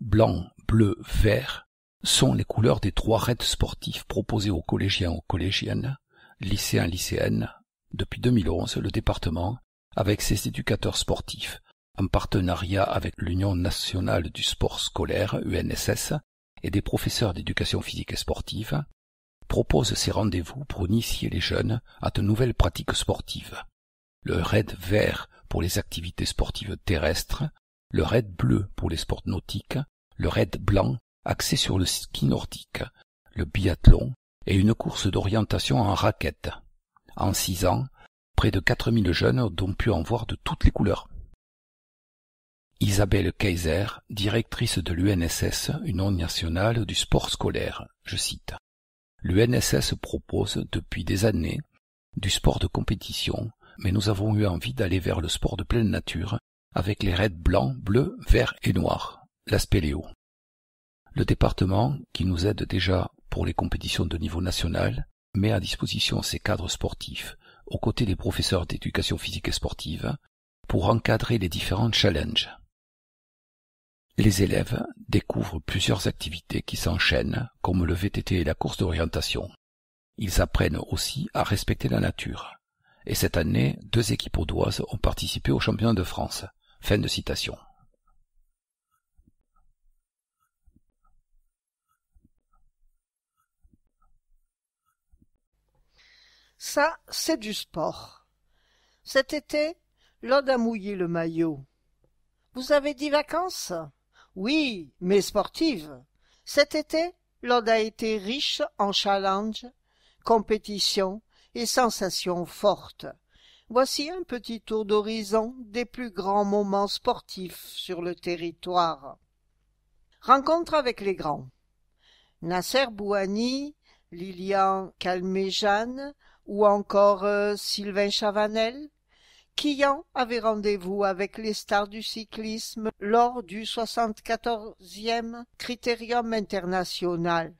Blanc, bleu, vert sont les couleurs des 3 raids sportifs proposés aux collégiens et aux collégiennes, lycéens, lycéennes, depuis 2011, le département, avec ses éducateurs sportifs, en partenariat avec l'Union nationale du sport scolaire, UNSS, et des professeurs d'éducation physique et sportive, propose ces rendez-vous pour initier les jeunes à de nouvelles pratiques sportives. Le raid vert pour les activités sportives terrestres, le raid bleu pour les sports nautiques, le raid blanc axé sur le ski nordique, le biathlon et une course d'orientation en raquette. En 6 ans, près de 4000 jeunes ont pu en voir de toutes les couleurs. Isabelle Kaiser, directrice de l'UNSS, Union nationale du sport scolaire, je cite. L'UNSS propose depuis des années du sport de compétition, mais nous avons eu envie d'aller vers le sport de pleine nature avec les raids blancs, bleus, verts et noirs, la spéléo. Le département, qui nous aide déjà pour les compétitions de niveau national, met à disposition ses cadres sportifs, aux côtés des professeurs d'éducation physique et sportive, pour encadrer les différents challenges. Les élèves découvrent plusieurs activités qui s'enchaînent, comme le VTT et la course d'orientation. Ils apprennent aussi à respecter la nature. Et cette année, 2 équipes audoises ont participé au championnat de France. Fin de citation. Ça, c'est du sport. Cet été, l'Aude a mouillé le maillot. Vous avez dit vacances? Oui, mais sportives. Cet été, l'Aude a été riche en challenges, compétitions et sensations fortes. Voici un petit tour d'horizon des plus grands moments sportifs sur le territoire. Rencontre avec les grands. Nasser Bouhanni, Lilian Calmejane ou encore Sylvain Chavanel, Quillan avait rendez-vous avec les stars du cyclisme lors du 74e Critérium international.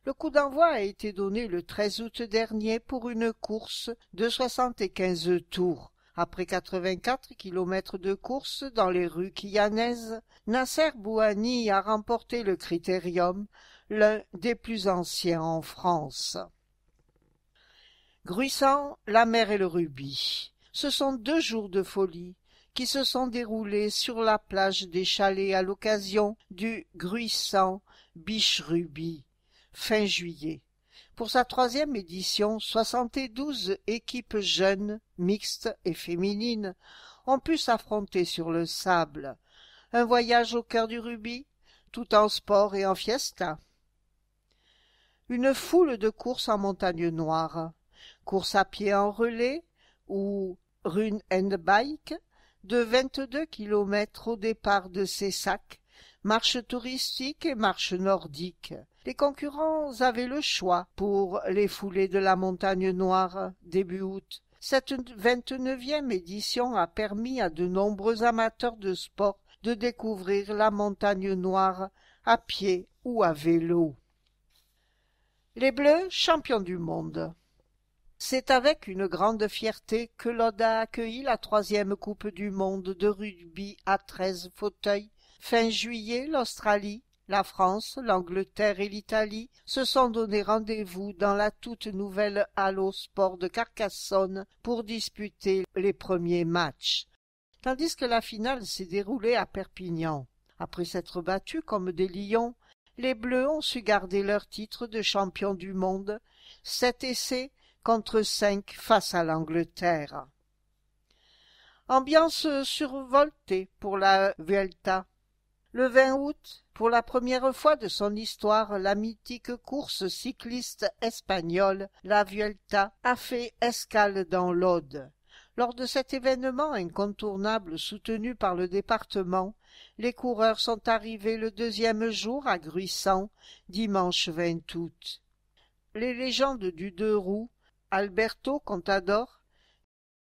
Le coup d'envoi a été donné le 13 août dernier pour une course de 75 tours. Après 84 kilomètres de course dans les rues quillanaises, Nasser Bouhanni a remporté le Critérium, l'un des plus anciens en France. Gruissant, la mer et le rubis. Ce sont 2 jours de folie qui se sont déroulés sur la plage des Chalets à l'occasion du Gruissant Beach Rugby, fin juillet. Pour sa 3e édition, 72 équipes jeunes, mixtes et féminines ont pu s'affronter sur le sable. Un voyage au cœur du rugby, tout en sport et en fiesta. Une foule de courses en montagne noire, course à pied en relais ou run and bike de 22 kilomètres au départ de Cessac, marche touristique et marche nordique. Les concurrents avaient le choix pour les foulées de la montagne noire début août. Cette 29e édition a permis à de nombreux amateurs de sport de découvrir la montagne noire à pied ou à vélo. Les Bleus, champions du monde. C'est avec une grande fierté que l'Aude a accueilli la 3e Coupe du monde de rugby à 13 fauteuils Fin juillet, l'Australie, la France, l'Angleterre et l'Italie se sont donné rendez-vous dans la toute nouvelle Allo Sport de Carcassonne pour disputer les premiers matchs, tandis que la finale s'est déroulée à Perpignan. Après s'être battus comme des lions, les Bleus ont su garder leur titre de champion du monde, 7 essais contre 5 face à l'Angleterre. Ambiance survoltée pour la Vuelta. Le 20 août, pour la première fois de son histoire, la mythique course cycliste espagnole, la Vuelta, a fait escale dans l'Aude. Lors de cet événement incontournable soutenu par le département, les coureurs sont arrivés le deuxième jour à Gruissant, dimanche 20 août. Les légendes du deux roues, Alberto Contador,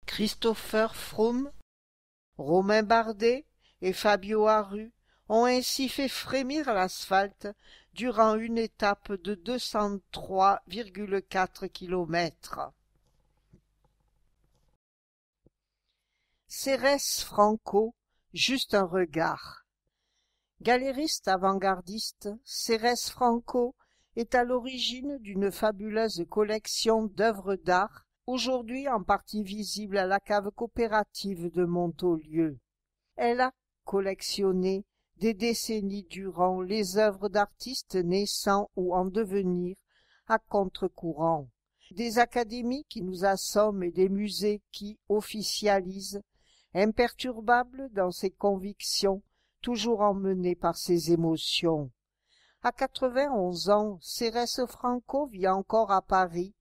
Christopher Froome, Romain Bardet et Fabio Aru ont ainsi fait frémir l'asphalte durant une étape de 203,4 km. Cérès Franco, juste un regard. Galériste avant-gardiste, Cérès Franco est à l'origine d'une fabuleuse collection d'œuvres d'art, aujourd'hui en partie visible à la cave coopérative de Montaulieu. Elle a collectionné des décennies durant les œuvres d'artistes naissants ou en devenir à contre-courant, des académies qui nous assomment et des musées qui officialisent, imperturbable dans ses convictions, toujours emmené par ses émotions. À 91 ans, Cérès Franco vit encore à Paris,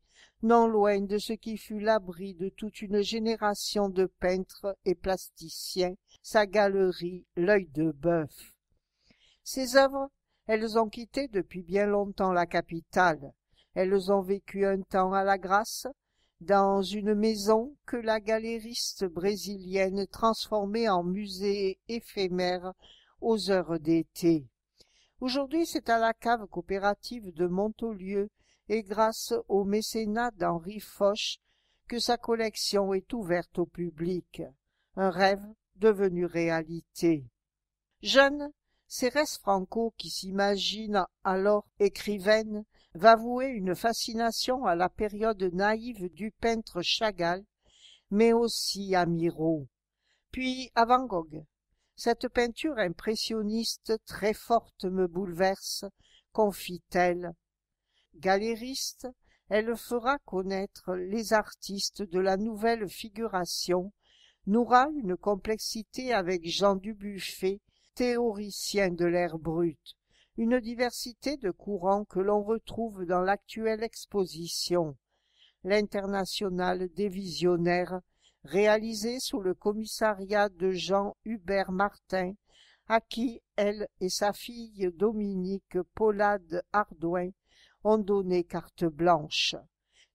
non loin de ce qui fut l'abri de toute une génération de peintres et plasticiens, sa galerie L'Œil de Bœuf. Ses œuvres, elles ont quitté depuis bien longtemps la capitale. Elles ont vécu un temps à la Grâce, dans une maison que la galériste brésilienne transformait en musée éphémère aux heures d'été. Aujourd'hui, c'est à la cave coopérative de Montaulieu et grâce au mécénat d'Henri Foch que sa collection est ouverte au public. Un rêve devenu réalité. Jeune, Cérès Franco, qui s'imagine alors écrivaine, va vouer une fascination à la période naïve du peintre Chagall, mais aussi à Miro. Puis à Van Gogh. Cette peinture impressionniste très forte me bouleverse, confie-t-elle. Galériste, elle fera connaître les artistes de la nouvelle figuration, nourra une complexité avec Jean Dubuffet, théoricien de l'air brut, une diversité de courants que l'on retrouve dans l'actuelle exposition, l'Internationale des visionnaires, réalisée sous le commissariat de Jean-Hubert Martin, à qui elle et sa fille Dominique Paulade-Ardouin ont donné carte blanche.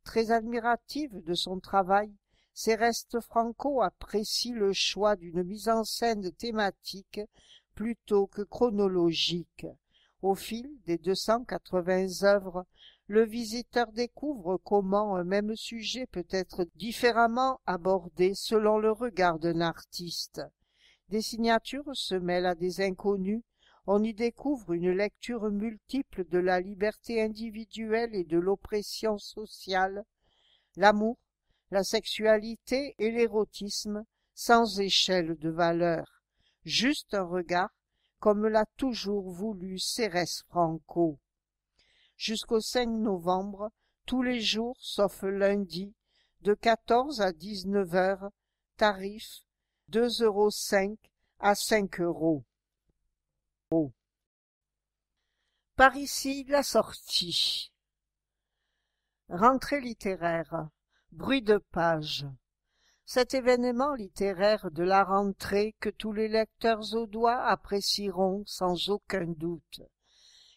Très admirative de son travail, Cérès Franco apprécie le choix d'une mise en scène thématique plutôt que chronologique. Au fil des 280 œuvres, le visiteur découvre comment un même sujet peut être différemment abordé selon le regard d'un artiste. Des signatures se mêlent à des inconnus, on y découvre une lecture multiple de la liberté individuelle et de l'oppression sociale, l'amour, la sexualité et l'érotisme, sans échelle de valeur. Juste un regard, comme l'a toujours voulu Cérès Franco. Jusqu'au 5 novembre, tous les jours sauf lundi, de 14 à 19 heures, tarif 2,5 € à 5 €. Par ici, la sortie. Rentrée littéraire. Bruit de page. Cet événement littéraire de la rentrée que tous les lecteurs audois apprécieront sans aucun doute.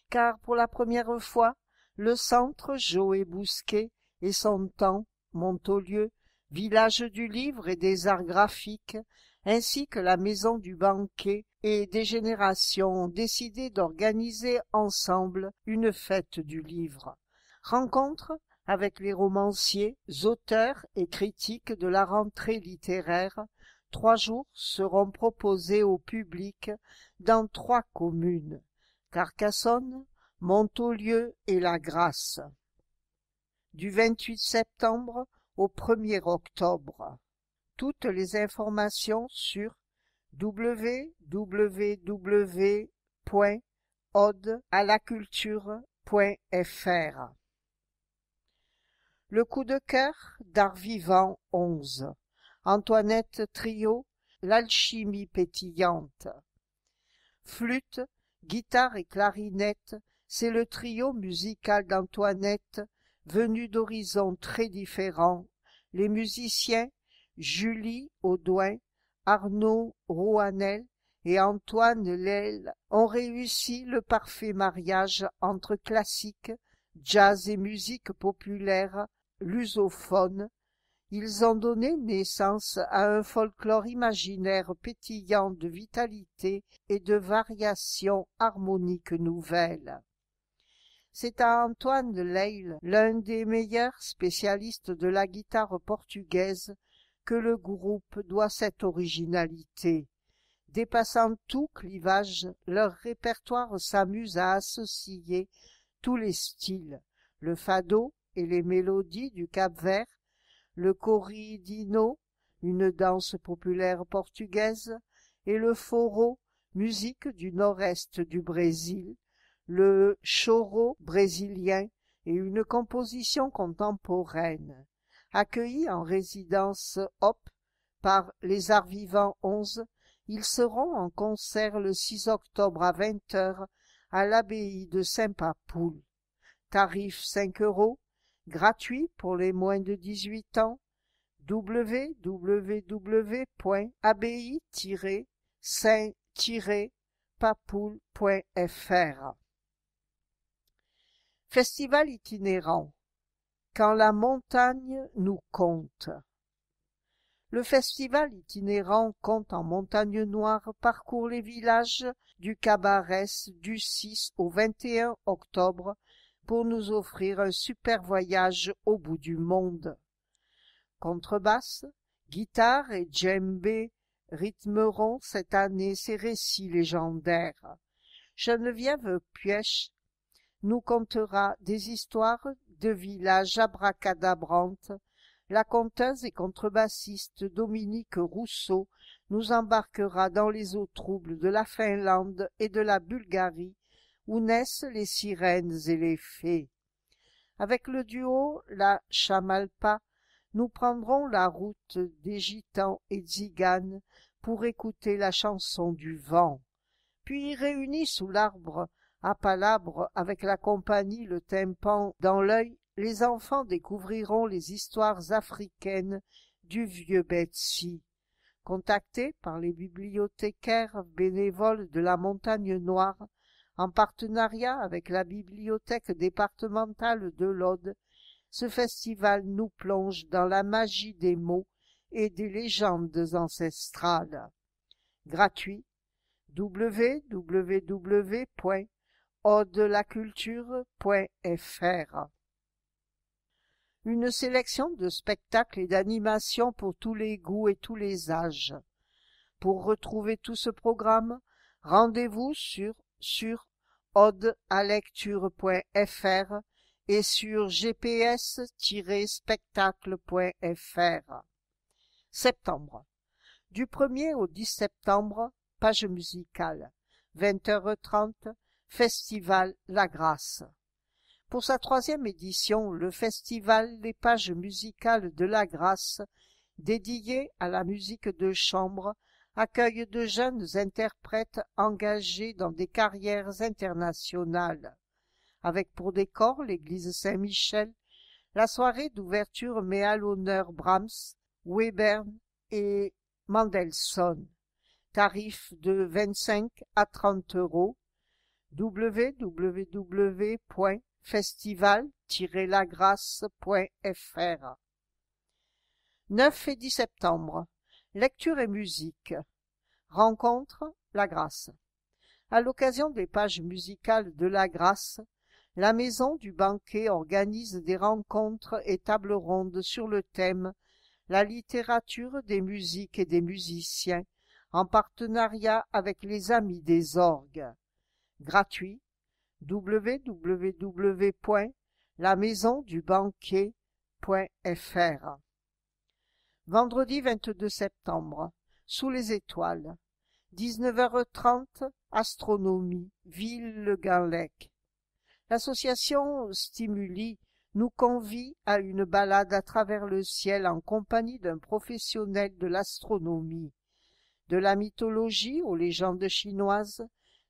Car pour la première fois, le centre Joé Bousquet et son temps, Montaulieu, village du livre et des arts graphiques, ainsi que la maison du banquet et des générations ont décidé d'organiser ensemble une fête du livre. Rencontre avec les romanciers, auteurs et critiques de la rentrée littéraire, 3 jours seront proposés au public dans 3 communes, Carcassonne, Montaulieu et La Grasse, du 28 septembre au 1er octobre. Toutes les informations sur www.odealaculture.fr. Le coup de cœur d'Art Vivant 11. Antoinette Trio, l'alchimie pétillante. Flûte, guitare et clarinette, c'est le trio musical d'Antoinette, venu d'horizons très différents. Les musiciens Julie Audouin, Arnaud Rouanel et Antoine Lel ont réussi le parfait mariage entre classique, jazz et musique populaire lusophone. Ils ont donné naissance à un folklore imaginaire pétillant de vitalité et de variations harmoniques nouvelles. C'est à Antoine Lel, l'un des meilleurs spécialistes de la guitare portugaise, que le groupe doit cette originalité. Dépassant tout clivage, leur répertoire s'amuse à associer tous les styles, le fado et les mélodies du Cap-Vert, le corridinho, une danse populaire portugaise, et le forró, musique du nord-est du Brésil, le choro brésilien et une composition contemporaine. Accueillis en résidence Hop par les Arts Vivants 11, ils seront en concert le 6 octobre à 20h à l'abbaye de Saint-Papoul. Tarif 5 €, gratuit pour les moins de 18 ans. www.abbaye-saint-papoul.fr. Festival itinérant. Quand la montagne nous compte. Le festival itinérant Conte en Montagne Noire parcourt les villages du Cabarès du 6 au 21 octobre pour nous offrir un super voyage au bout du monde. Contrebasse, guitare et djembé rythmeront cette année ces récits légendaires. Geneviève Puech nous contera des histoires de villages abracadabrantes. La conteuse et contrebassiste Dominique Rousseau nous embarquera dans les eaux troubles de la Finlande et de la Bulgarie, où naissent les sirènes et les fées. Avec le duo La Chamalpa, nous prendrons la route des gitans et tziganes pour écouter la chanson du vent. Puis, réunis sous l'arbre à palabre avec la compagnie Le Tympan dans l'œil, les enfants découvriront les histoires africaines du vieux Betsy. Contactés par les bibliothécaires bénévoles de la Montagne Noire, en partenariat avec la bibliothèque départementale de l'Aude, ce festival nous plonge dans la magie des mots et des légendes ancestrales. Gratuit. www.odelaculture.fr. Une sélection de spectacles et d'animations pour tous les goûts et tous les âges. Pour retrouver tout ce programme, rendez-vous sur odealecture.fr et sur gps-spectacle.fr. Septembre. Du 1er au 10 septembre, page musicale. 20h30, Festival La Grasse. Pour sa 3e édition, le festival Les Pages musicales de La Grasse, dédié à la musique de chambre, accueille de jeunes interprètes engagés dans des carrières internationales. Avec pour décor l'église Saint-Michel, la soirée d'ouverture met à l'honneur Brahms, Webern et Mendelssohn. Tarif de 25 à 30 €. www.festival-lagrasse.fr. 9 et 10 septembre. Lecture et musique. Rencontre La Grasse. À l'occasion des pages musicales de La Grasse, la Maison du Banquet organise des rencontres et tables rondes sur le thème la littérature, des musiques et des musiciens, en partenariat avec les Amis des Orgues. Gratuit. www.lamaisondubanquier.fr. Vendredi 22 septembre. Sous les étoiles. 19h30, Astronomie, Ville-le-Ganlec. L'association Stimuli nous convie à une balade à travers le ciel en compagnie d'un professionnel de l'astronomie, de la mythologie aux légendes chinoises,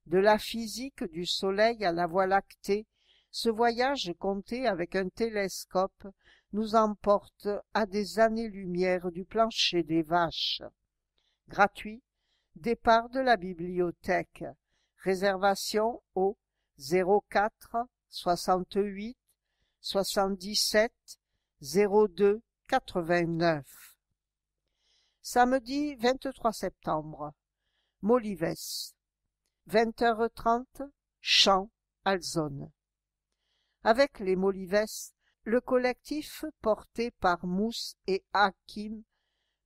de la physique du Soleil à la Voie lactée. Ce voyage compté avec un télescope nous emporte à des années-lumière du plancher des vaches. Gratuit. Départ de la bibliothèque. Réservation au 04 68 77 02 89. Samedi 23 septembre. Molives. 20h30, chant, Alzone. Avec les Molives, le collectif porté par Mousse et Hakim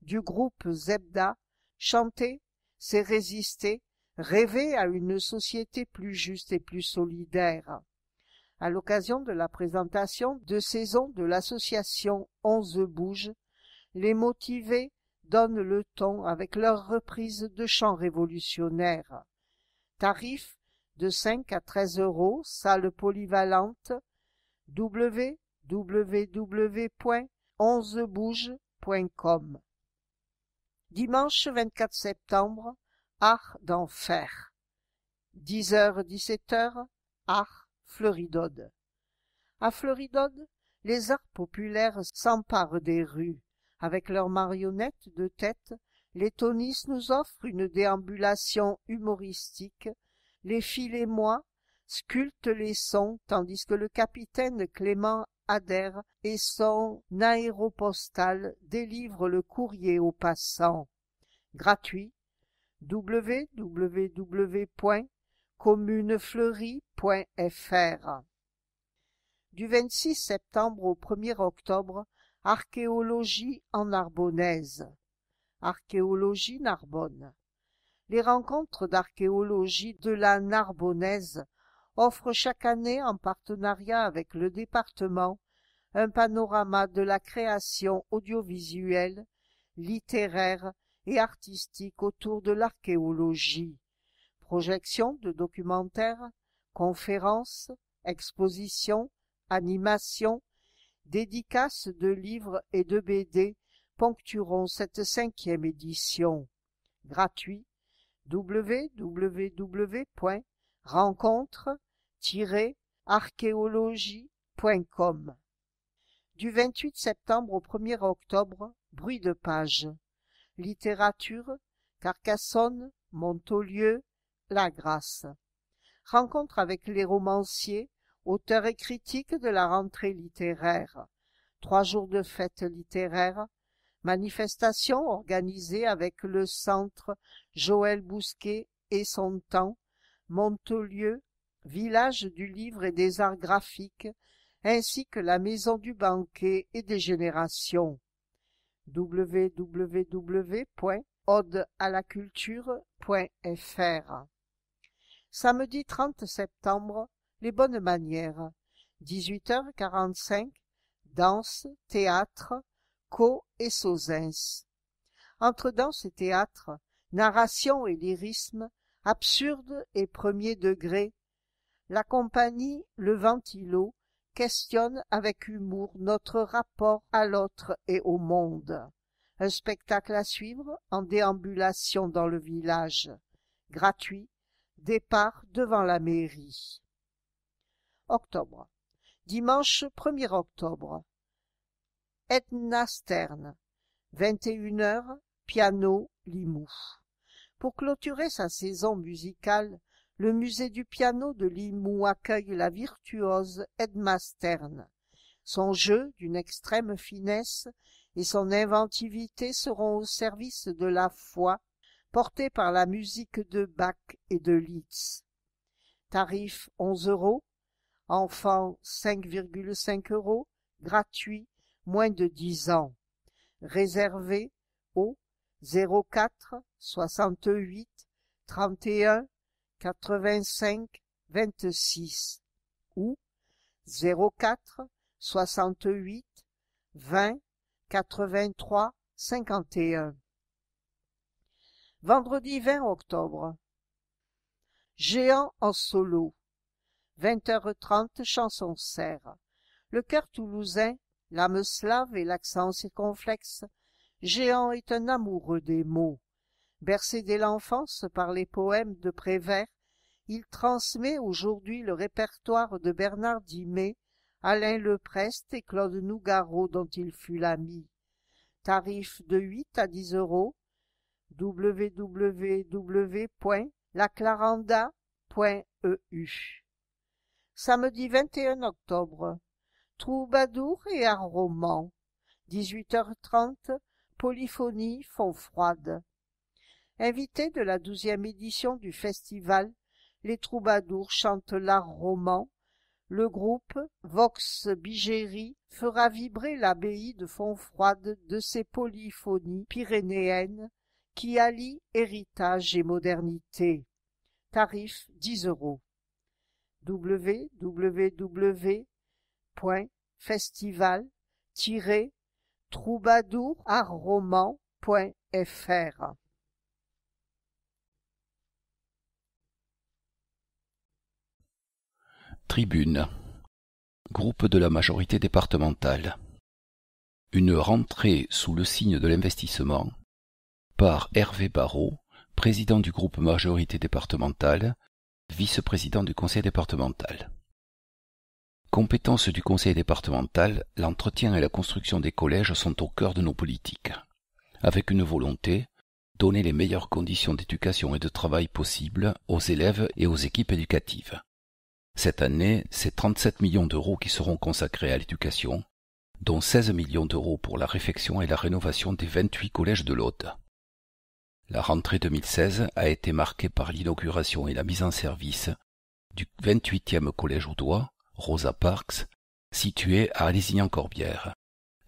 du groupe Zebda chantait, c'est résister, rêver à une société plus juste et plus solidaire. À l'occasion de la présentation de saison de l'association 11 Bouges, les motivés donnent le ton avec leur reprise de chants révolutionnaires. Tarif de 5 à 13 €, salle polyvalente, www.11bouges.com. Dimanche 24 septembre, Art d'enfer. 10h-17h, Art Fleuridode. À Fleuridode, les arts populaires s'emparent des rues. Avec leurs marionnettes de tête, les tonistes nous offrent une déambulation humoristique. Les Filémois sculptent les sons, tandis que le capitaine Clément adhère et son aéropostale délivre le courrier aux passants. Gratuit. www.communefleurie.fr. Du 26 septembre au 1er octobre, archéologie en Narbonnaise. Archéologie Narbonne. Les rencontres d'archéologie de la Narbonnaise offrent chaque année, en partenariat avec le département, un panorama de la création audiovisuelle, littéraire et artistique autour de l'archéologie. Projections de documentaires, conférences, expositions, animations, dédicaces de livres et de BD ponctueront cette 5e édition. Gratuit. www.rencontre-archéologie.com. Du 28 septembre au 1er octobre, bruit de page. Littérature, Carcassonne, Montaulieu, La Grasse. Rencontre avec les romanciers, auteurs et critiques de la rentrée littéraire. 3 jours de fête littéraire. Manifestation organisée avec le centre Joël Bousquet et son temps, Montaulieu, village du livre et des arts graphiques, ainsi que la maison du banquet et des générations. www.odealaculture.fr. Samedi 30 septembre, les bonnes manières. 18h45, danse, théâtre, Co et Sauzins. Entre danse et théâtre, narration et lyrisme, absurde et premier degré, la compagnie Le Ventilo questionne avec humour notre rapport à l'autre et au monde. Un spectacle à suivre en déambulation dans le village. Gratuit. Départ devant la mairie. Octobre. Dimanche 1er octobre. Edna Stern. 21h, piano, Limoux. Pour clôturer sa saison musicale, le musée du piano de Limoux accueille la virtuose Edna Stern. Son jeu, d'une extrême finesse, et son inventivité seront au service de la foi, portée par la musique de Bach et de Liszt. Tarif 11 €, enfant 5,5 €, gratuit, moins de 10 ans. réservé au 04 68 31 85 26 ou 04 68 20 83 51. Vendredi 20 octobre. Géant en solo. 20h30, chanson serre. Le cœur toulousain, l'âme slave et l'accent circonflexe, Géant est un amoureux des mots. Bercé dès l'enfance par les poèmes de Prévert, il transmet aujourd'hui le répertoire de Bernard Dimet, Alain Leprest et Claude Nougaro dont il fut l'ami. Tarif de 8 à 10 €, www.laclaranda.eu. Samedi 21 octobre. Troubadour et art roman. 18h30, Polyphonie Fontfroide. Invité de la 12e édition du festival, les troubadours chantent l'art roman. Le groupe Vox Bigéry fera vibrer l'abbaye de Fontfroide de ses polyphonies pyrénéennes qui allient héritage et modernité. Tarif 10 €. www.festival-troubadourartroman.fr. Tribune. Groupe de la majorité départementale. Une rentrée sous le signe de l'investissement par Hervé Barrault, président du groupe majorité départementale, vice-président du conseil départemental. Compétences du conseil départemental, l'entretien et la construction des collèges sont au cœur de nos politiques. Avec une volonté, donner les meilleures conditions d'éducation et de travail possibles aux élèves et aux équipes éducatives. Cette année, c'est 37 millions d'euros qui seront consacrés à l'éducation, dont 16 millions d'euros pour la réfection et la rénovation des 28 collèges de l'Aude. La rentrée 2016 a été marquée par l'inauguration et la mise en service du 28e collège audois, Rosa Parks, situé à Alézignan-Corbière.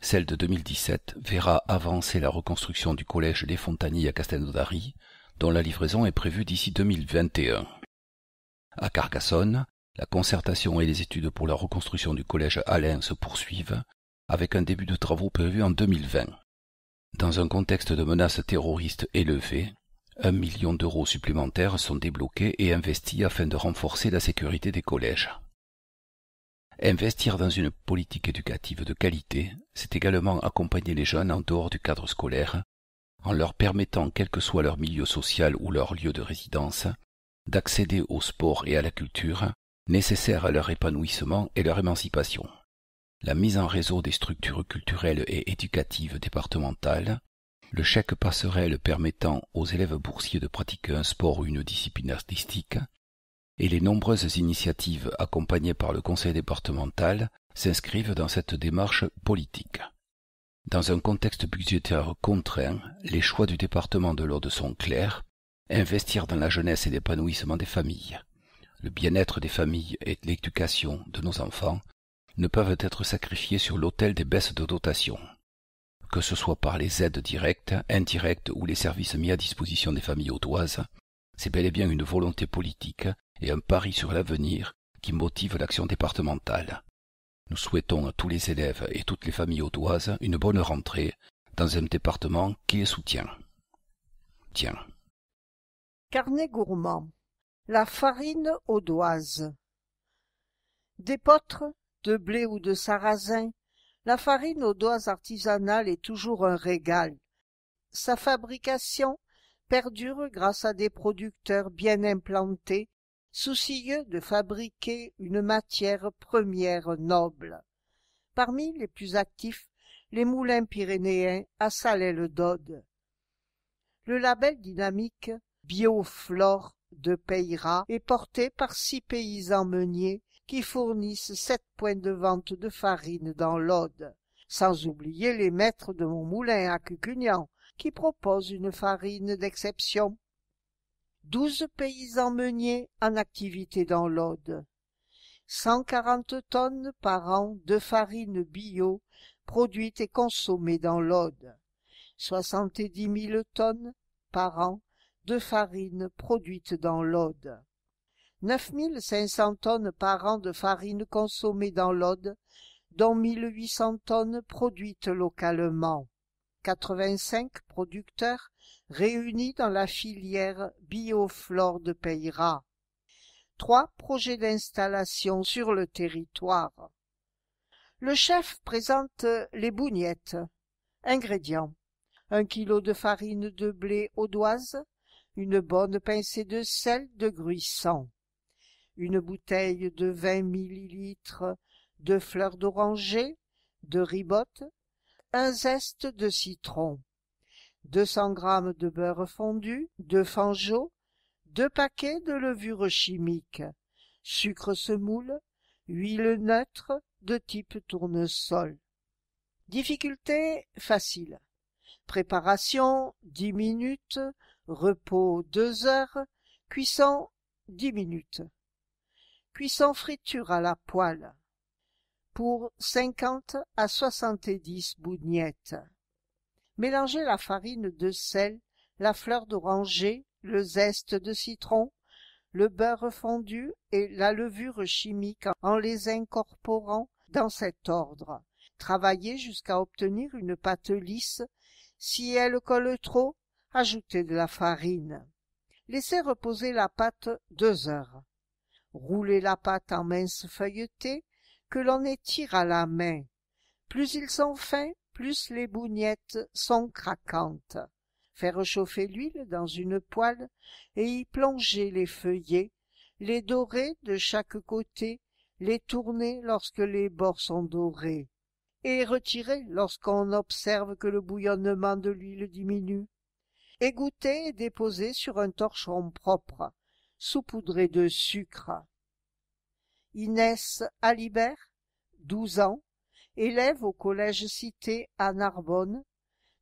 Celle de 2017 verra avancer la reconstruction du collège Les Fontaniers à Castelnaudary, dont la livraison est prévue d'ici 2021. À Carcassonne, la concertation et les études pour la reconstruction du collège Alain se poursuivent, avec un début de travaux prévu en 2020. Dans un contexte de menaces terroristes élevées, 1 million d'euros supplémentaires sont débloqués et investis afin de renforcer la sécurité des collèges. Investir dans une politique éducative de qualité, c'est également accompagner les jeunes en dehors du cadre scolaire, en leur permettant, quel que soit leur milieu social ou leur lieu de résidence, d'accéder au sport et à la culture, nécessaires à leur épanouissement et leur émancipation. La mise en réseau des structures culturelles et éducatives départementales, le chèque passerelle permettant aux élèves boursiers de pratiquer un sport ou une discipline artistique, et les nombreuses initiatives accompagnées par le conseil départemental s'inscrivent dans cette démarche politique. Dans un contexte budgétaire contraint, les choix du département de l'Aude sont clairs: investir dans la jeunesse et l'épanouissement des familles. Le bien-être des familles et l'éducation de nos enfants ne peuvent être sacrifiés sur l'autel des baisses de dotation. Que ce soit par les aides directes, indirectes ou les services mis à disposition des familles audoises, c'est bel et bien une volonté politique et un pari sur l'avenir qui motive l'action départementale. Nous souhaitons à tous les élèves et toutes les familles audoises une bonne rentrée dans un département qui les soutient. Tiens. Carnet gourmand. La farine audoise. D'épeautre, de blé ou de sarrasin, la farine audoise artisanale est toujours un régal. Sa fabrication perdure grâce à des producteurs bien implantés, soucieux de fabriquer une matière première noble. Parmi les plus actifs, les moulins pyrénéens à Salelles-d'Aude. Le label dynamique Bioflore de Peyrat est porté par 6 paysans meuniers qui fournissent 7 points de vente de farine dans l'Aude, sans oublier les maîtres de mon moulin à Cucugnan, qui proposent une farine d'exception. 12 paysans meuniers en activité dans l'Aude. 140 tonnes par an de farine bio produite et consommée dans l'Aude. 70 000 tonnes par an de farine produite dans l'Aude. 9 500 tonnes par an de farine consommée dans l'Aude, dont 1 800 tonnes produites localement. 85 producteurs réunis dans la filière Bioflore de Peyrat. 3 projets d'installation sur le territoire. Le chef présente les bougnettes. Ingrédients: 1 kg de farine de blé audoise, une bonne pincée de sel de Gruissan, une bouteille de 20 ml de fleurs d'oranger, de ribote, un zeste de citron, 200 g de beurre fondu, de fangeau, 2 paquets de levure chimique, sucre semoule, huile neutre de type tournesol. Difficulté facile. Préparation 10 minutes, repos 2 heures, cuisson 10 minutes. Cuisson friture à la poêle pour 50 à 70 bougnettes. Mélangez la farine de sel, la fleur d'oranger, le zeste de citron, le beurre fondu et la levure chimique en les incorporant dans cet ordre. Travaillez jusqu'à obtenir une pâte lisse. Si elle colle trop, ajoutez de la farine. Laissez reposer la pâte 2 heures. Roulez la pâte en minces feuilletées que l'on étire à la main. Plus ils sont fins, plus les bougnettes sont craquantes. Faire chauffer l'huile dans une poêle et y plonger les feuillets, les dorer de chaque côté, les tourner lorsque les bords sont dorés, et retirer lorsqu'on observe que le bouillonnement de l'huile diminue. Égoutter et déposer sur un torchon propre, saupoudré de sucre. Inès Alibert, 12 ans, élève au collège Cité à Narbonne,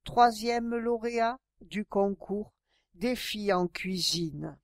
3e lauréat du concours des filles en cuisine.